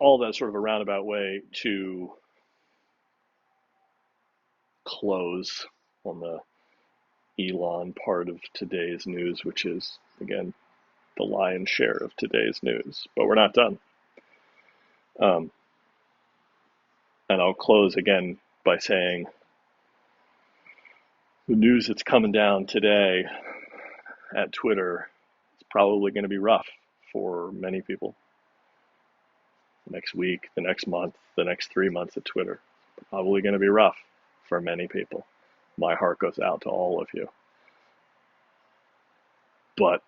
all that sort of a roundabout way to close on the Elon part of today's news, which is, again, the lion's share of today's news. But we're not done. And I'll close again by saying the news that's coming down today at Twitter is probably going to be rough for many people. The next week, the next month, the next 3 months at Twitter, probably going to be rough for many people. My heart goes out to all of you. But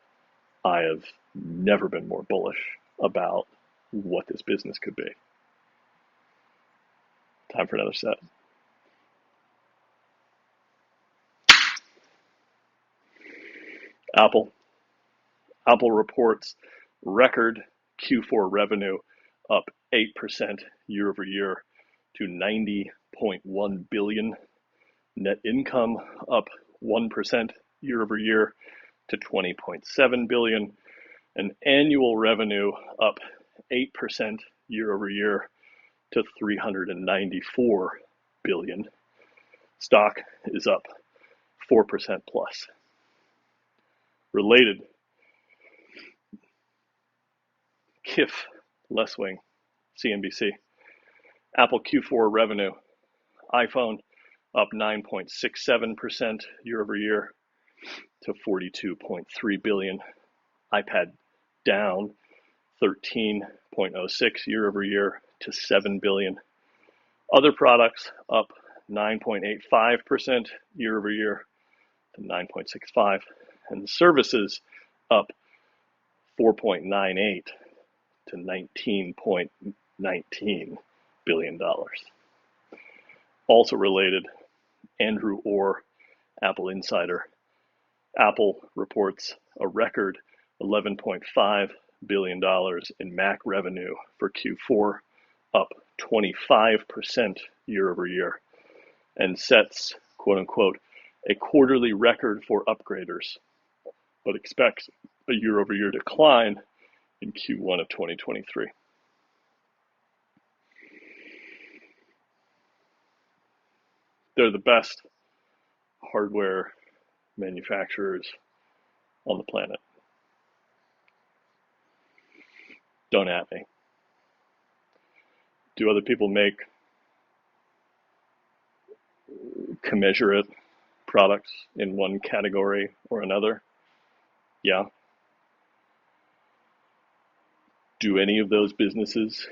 I have never been more bullish about what this business could be. Time for another set. Apple reports record Q4 revenue up 8% year over year to $90.1 billion. Net income up 1% year over year to $20.7 billion. And annual revenue up 8% year over year to $394 billion. Stock is up 4% plus. Related, Kif, Left Wing, CNBC. Apple Q4 revenue, iPhone up 9.67% year over year to 42.3 billion. iPad down 13.06 year over year to 7 billion. Other products up 9.85% year over year to 9.65, and services up 4.98 to $19.19 billion. Also related, Andrew Orr, Apple Insider. Apple reports a record $11.5 billion in Mac revenue for Q4, up 25% year over year, and sets, quote unquote, a quarterly record for upgraders, but expects a year over year decline in Q1 of 2023. They're the best hardware manufacturers on the planet. Don't at me. Do other people make commensurate products in one category or another? Yeah. Do any of those businesses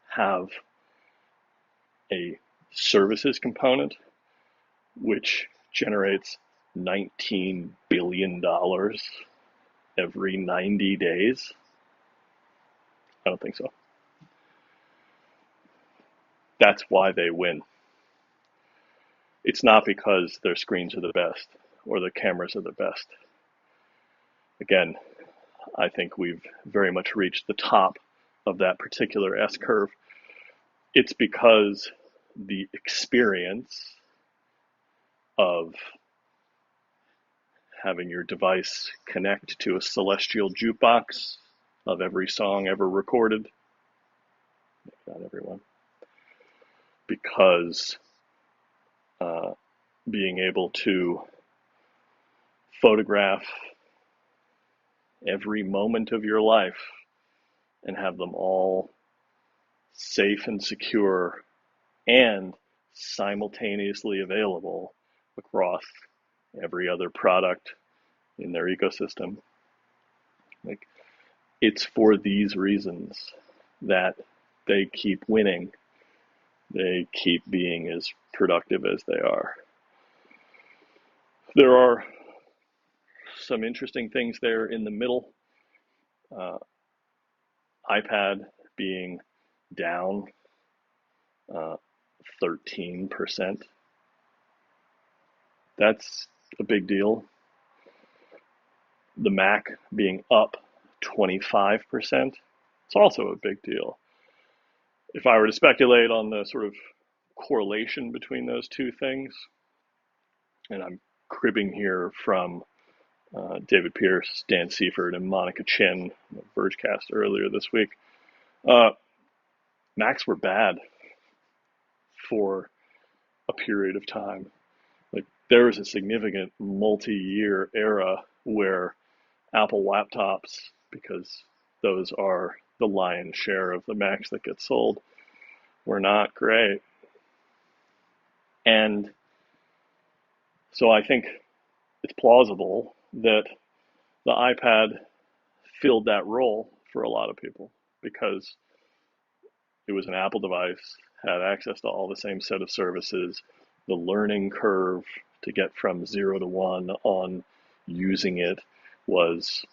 have a services component which generates $19 billion every 90 days? I don't think so. That's why they win. It's not because their screens are the best or their cameras are the best. Again, I think we've very much reached the top of that particular S-curve. It's because the experience of having your device connect to a celestial jukebox of every song ever recorded, not everyone, because being able to photograph every moment of your life and have them all safe and secure and simultaneously available across every other product in their ecosystem. Like, it's for these reasons that they keep winning. They keep being as productive as they are. There are some interesting things there in the middle. iPad being down 13%. That's a big deal. The Mac being up 25%. It's also a big deal. If I were to speculate on the sort of correlation between those two things, and I'm cribbing here from David Pierce, Dan Seifert, and Monica Chin, the Vergecast earlier this week, Macs were bad for a period of time. Like, there was a significant multi-year era where Apple laptops, because those are the lion's share of the Macs that get sold, were not great. And so I think it's plausible that the iPad filled that role for a lot of people because it was an Apple device, had access to all the same set of services. The learning curve to get from 0 to 1 on using it was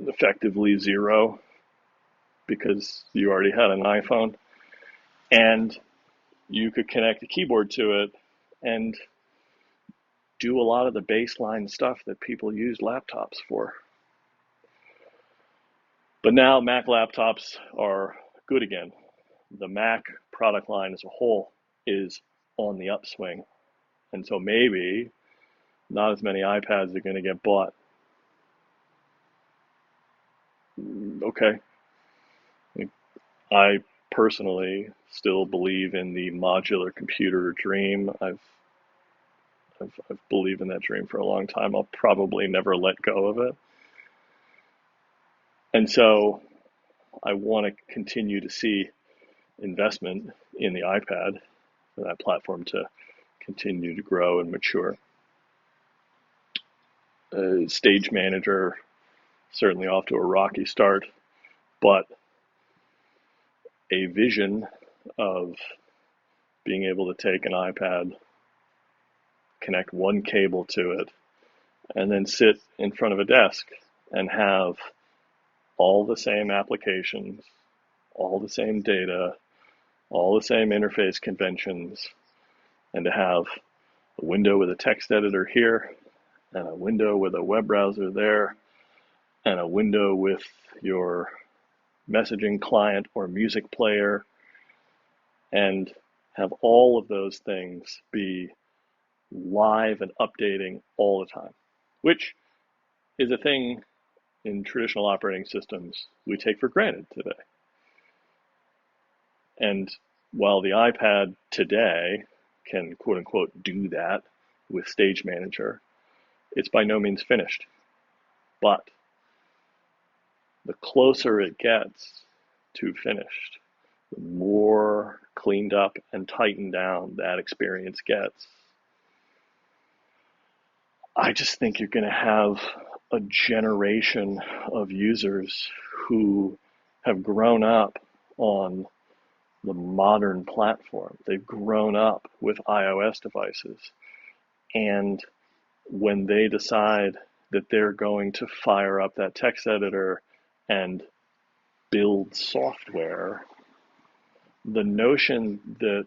effectively 0 because you already had an iPhone, and you could connect a keyboard to it and do a lot of the baseline stuff that people use laptops for. But now Mac laptops are good again. The Mac product line as a whole is on the upswing. And so maybe not as many iPads are going to get bought. Okay. I personally still believe in the modular computer dream. I've believed in that dream for a long time. I'll probably never let go of it. And so I want to continue to see investment in the iPad. for that platform to continue to grow and mature. Stage Manager, certainly off to a rocky start, but a vision of being able to take an iPad, connect one cable to it, and then sit in front of a desk and have all the same applications, all the same data, all the same interface conventions, and to have a window with a text editor here, and a window with a web browser there, and a window with your messaging client or music player, and have all of those things be live and updating all the time, which is a thing in traditional operating systems we take for granted today. And while the iPad today can quote unquote do that with Stage Manager, it's by no means finished. But the closer it gets to finished, the more cleaned up and tightened down that experience gets. I just think you're going to have a generation of users who have grown up on the modern platform. They've grown up with iOS devices. And when they decide that they're going to fire up that text editor and build software, the notion that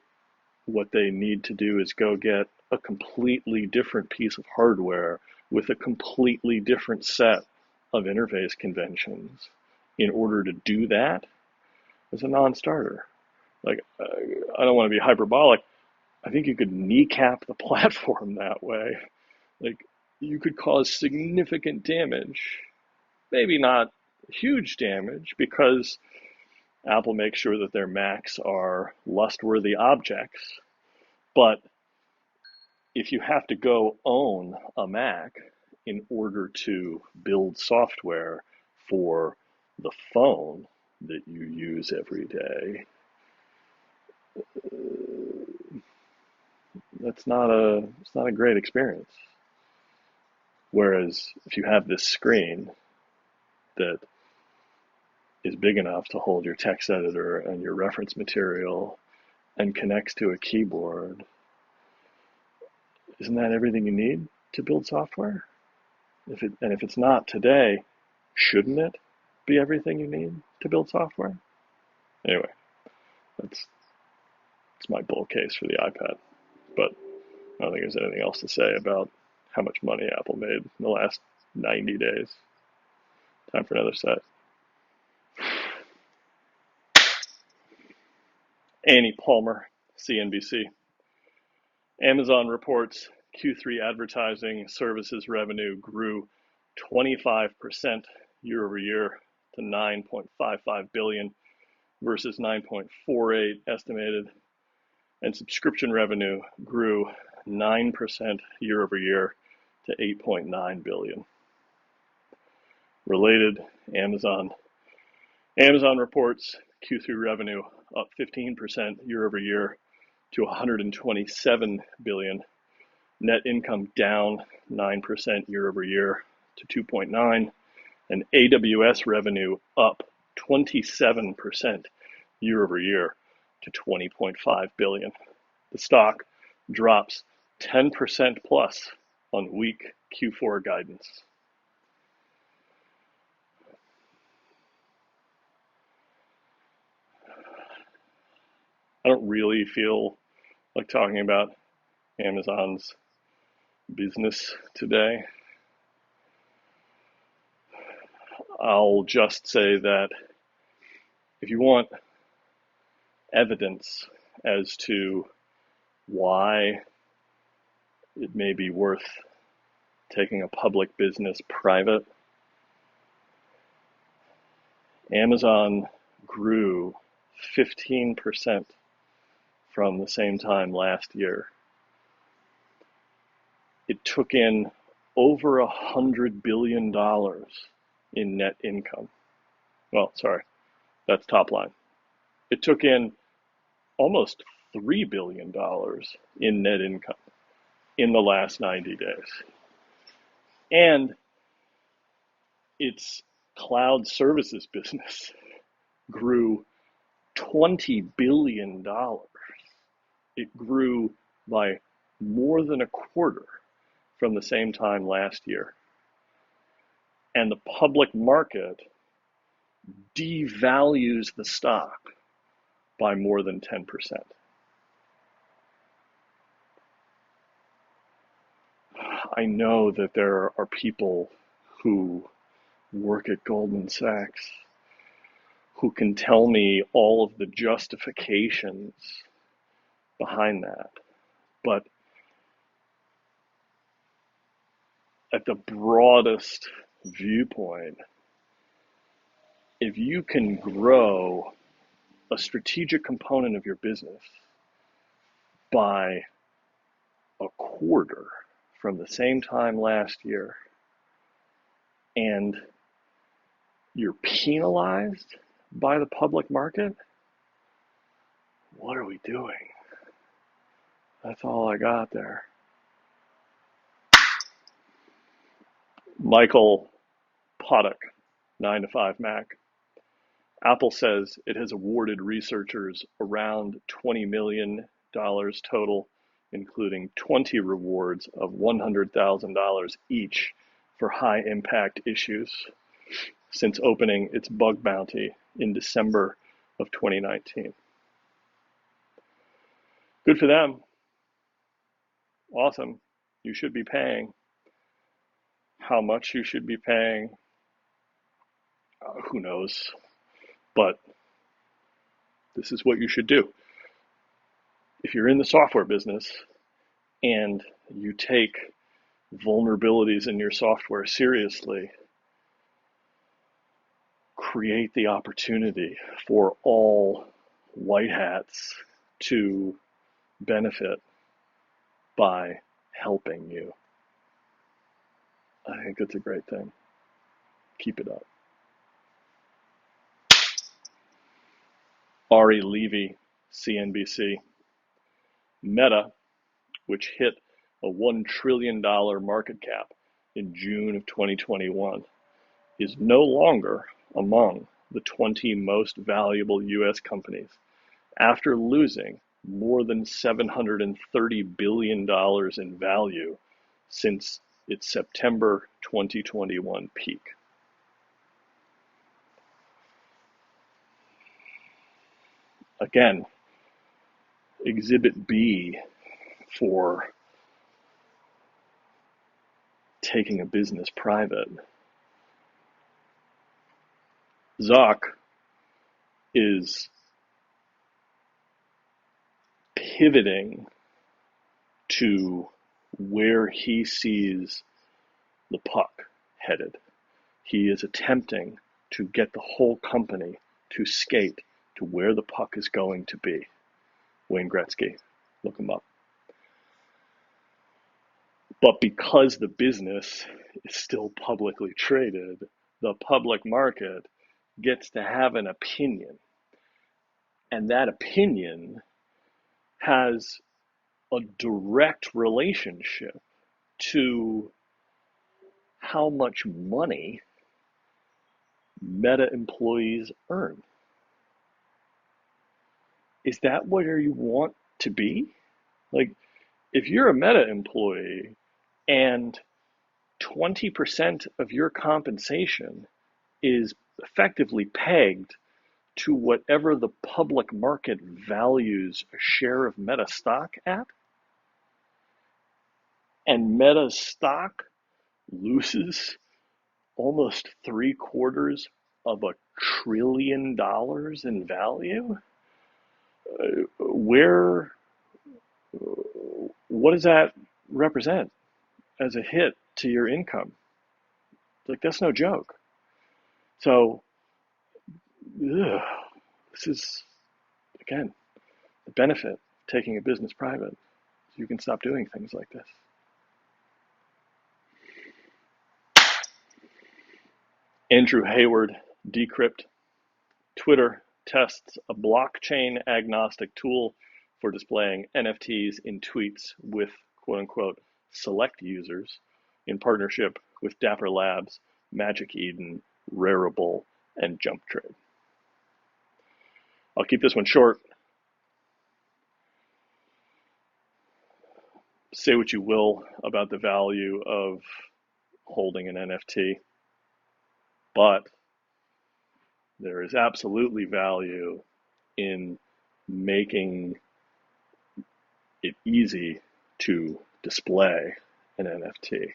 what they need to do is go get a completely different piece of hardware with a completely different set of interface conventions in order to do that is a non-starter. Like, I don't want to be hyperbolic. I think you could kneecap the platform that way. Like, you could cause significant damage, maybe not huge damage, because Apple makes sure that their Macs are lust-worthy objects. But if you have to go own a Mac in order to build software for the phone that you use every day, it's not a great experience. Whereas if you have this screen that is big enough to hold your text editor and your reference material and connects to a keyboard, isn't that everything you need to build software? If it's not today, shouldn't it be everything you need to build software? Anyway, that's my bull case for the iPad. But I don't think there's anything else to say about how much money Apple made in the last 90 days. Time for another set. Annie Palmer, CNBC. Amazon reports Q3 advertising services revenue grew 25% year over year to $9.55 billion versus $9.48 estimated, and subscription revenue grew 9% year over year to $8.9 billion. Related, Amazon reports Q3 revenue up 15% year over year to $127 billion. Net income down 9% year over year to $2.9, and AWS revenue up 27% year over year to $20.5 billion. The stock drops 10% plus on weak Q4 guidance. I don't really feel like talking about Amazon's business today. I'll just say that if you want evidence as to why it may be worth taking a public business private, Amazon grew 15% from the same time last year. It took in over $100 billion in net income. Well, sorry, that's top line. It took in almost $3 billion in net income in the last 90 days. And its cloud services business grew $20 billion. It grew by more than a quarter from the same time last year. And the public market devalues the stock by more than 10%. I know that there are people who work at Goldman Sachs who can tell me all of the justifications behind that. But at the broadest viewpoint, if you can grow a strategic component of your business by a quarter from the same time last year, and you're penalized by the public market, what are we doing? That's all I got there. Michael Potok, 9 to 5 Mac. Apple says it has awarded researchers around $20 million total, including 20 rewards of $100,000 each for high impact issues since opening its bug bounty in December of 2019. Good for them. Awesome. You should be paying. How much you should be paying, who knows? But this is what you should do. If you're in the software business and you take vulnerabilities in your software seriously, create the opportunity for all white hats to benefit by helping you. I think it's a great thing. Keep it up. Ari Levy, CNBC. Meta, which hit a $1 trillion market cap in June of 2021, is no longer among the 20 most valuable U.S. companies after losing more than $730 billion in value since its September 2021 peak. Again, Exhibit B for taking a business private. Zuck is pivoting to where he sees the puck headed. He is attempting to get the whole company to skate to where the puck is going to be. Wayne Gretzky, look him up. But because the business is still publicly traded, the public market gets to have an opinion. And that opinion has a direct relationship to how much money Meta employees earn. Is that where you want to be? Like, if you're a Meta employee and 20% of your compensation is effectively pegged to whatever the public market values a share of Meta stock at, and Meta's stock loses almost $750 billion in value, what does that represent as a hit to your income? Like, that's no joke. So, this is, again, the benefit of taking a business private. You can stop doing things like this. Andrew Hayward, Decrypt. Twitter tests a blockchain agnostic tool for displaying NFTs in tweets with quote unquote select users in partnership with Dapper Labs, Magic Eden, Rarible, and Jump Trade. I'll keep this one short. Say what you will about the value of holding an NFT, but there is absolutely value in making it easy to display an NFT.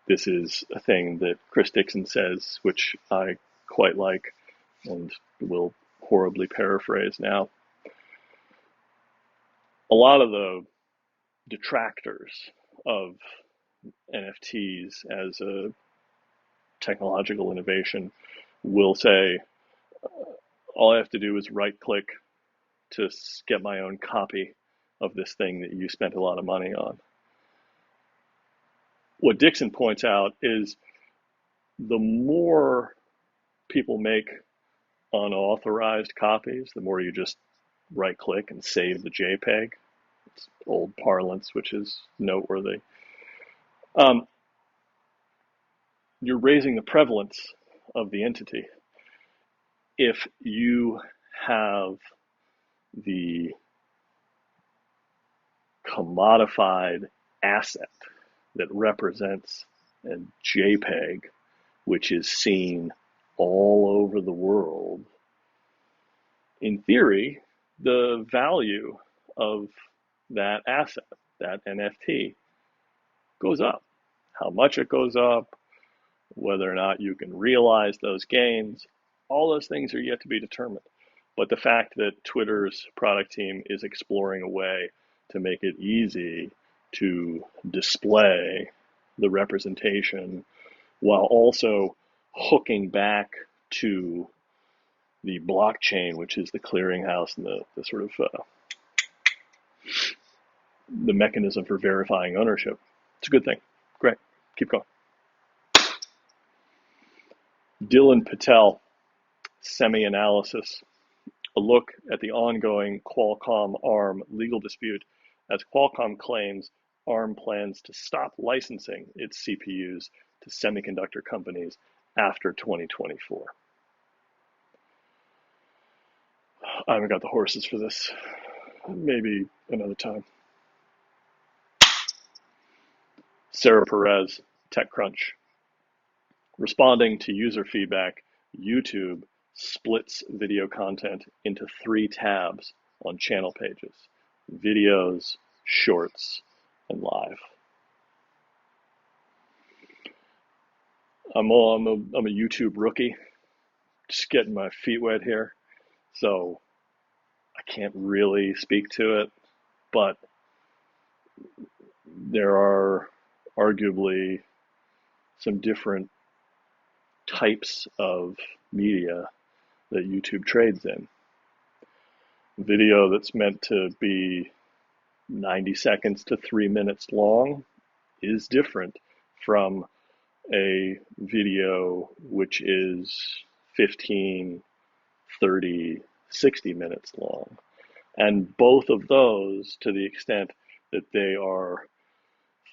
This is a thing that Chris Dixon says, which I quite like and will horribly paraphrase now. A lot of the detractors of NFTs as a technological innovation will say, all I have to do is right click to get my own copy of this thing that you spent a lot of money on. What Dixon points out is the more people make unauthorized copies, the more you just right click and save the JPEG. It's old parlance, which is noteworthy. You're raising the prevalence of the entity. If you have the commodified asset that represents a JPEG, which is seen all over the world, in theory, the value of that asset, that NFT, goes up. How much it goes up, whether or not you can realize those gains, all those things are yet to be determined. But the fact that Twitter's product team is exploring a way to make it easy to display the representation while also hooking back to the blockchain, which is the clearinghouse and the sort of the mechanism for verifying ownership. It's a good thing. Great. Keep going. Dylan Patel, semi-analysis. A look at the ongoing Qualcomm-Arm legal dispute as Qualcomm claims Arm plans to stop licensing its CPUs to semiconductor companies after 2024. I haven't got the horses for this. Maybe another time. Sarah Perez, TechCrunch. Responding to user feedback, YouTube splits video content into 3 tabs on channel pages: videos, shorts, and live. I'm a YouTube rookie, just getting my feet wet here, so I can't really speak to it, but there are arguably some different types of media that YouTube trades in. Video that's meant to be 90 seconds to 3 minutes long is different from a video which is 15, 30, 60 minutes long. And both of those, to the extent that they are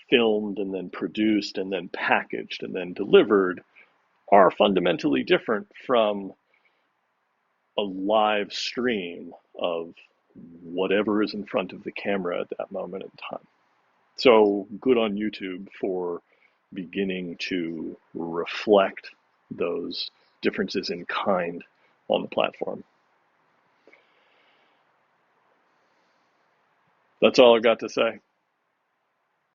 filmed and then produced and then packaged and then delivered, are fundamentally different from a live stream of whatever is in front of the camera at that moment in time. So good on YouTube for beginning to reflect those differences in kind on the platform. That's all I've got to say.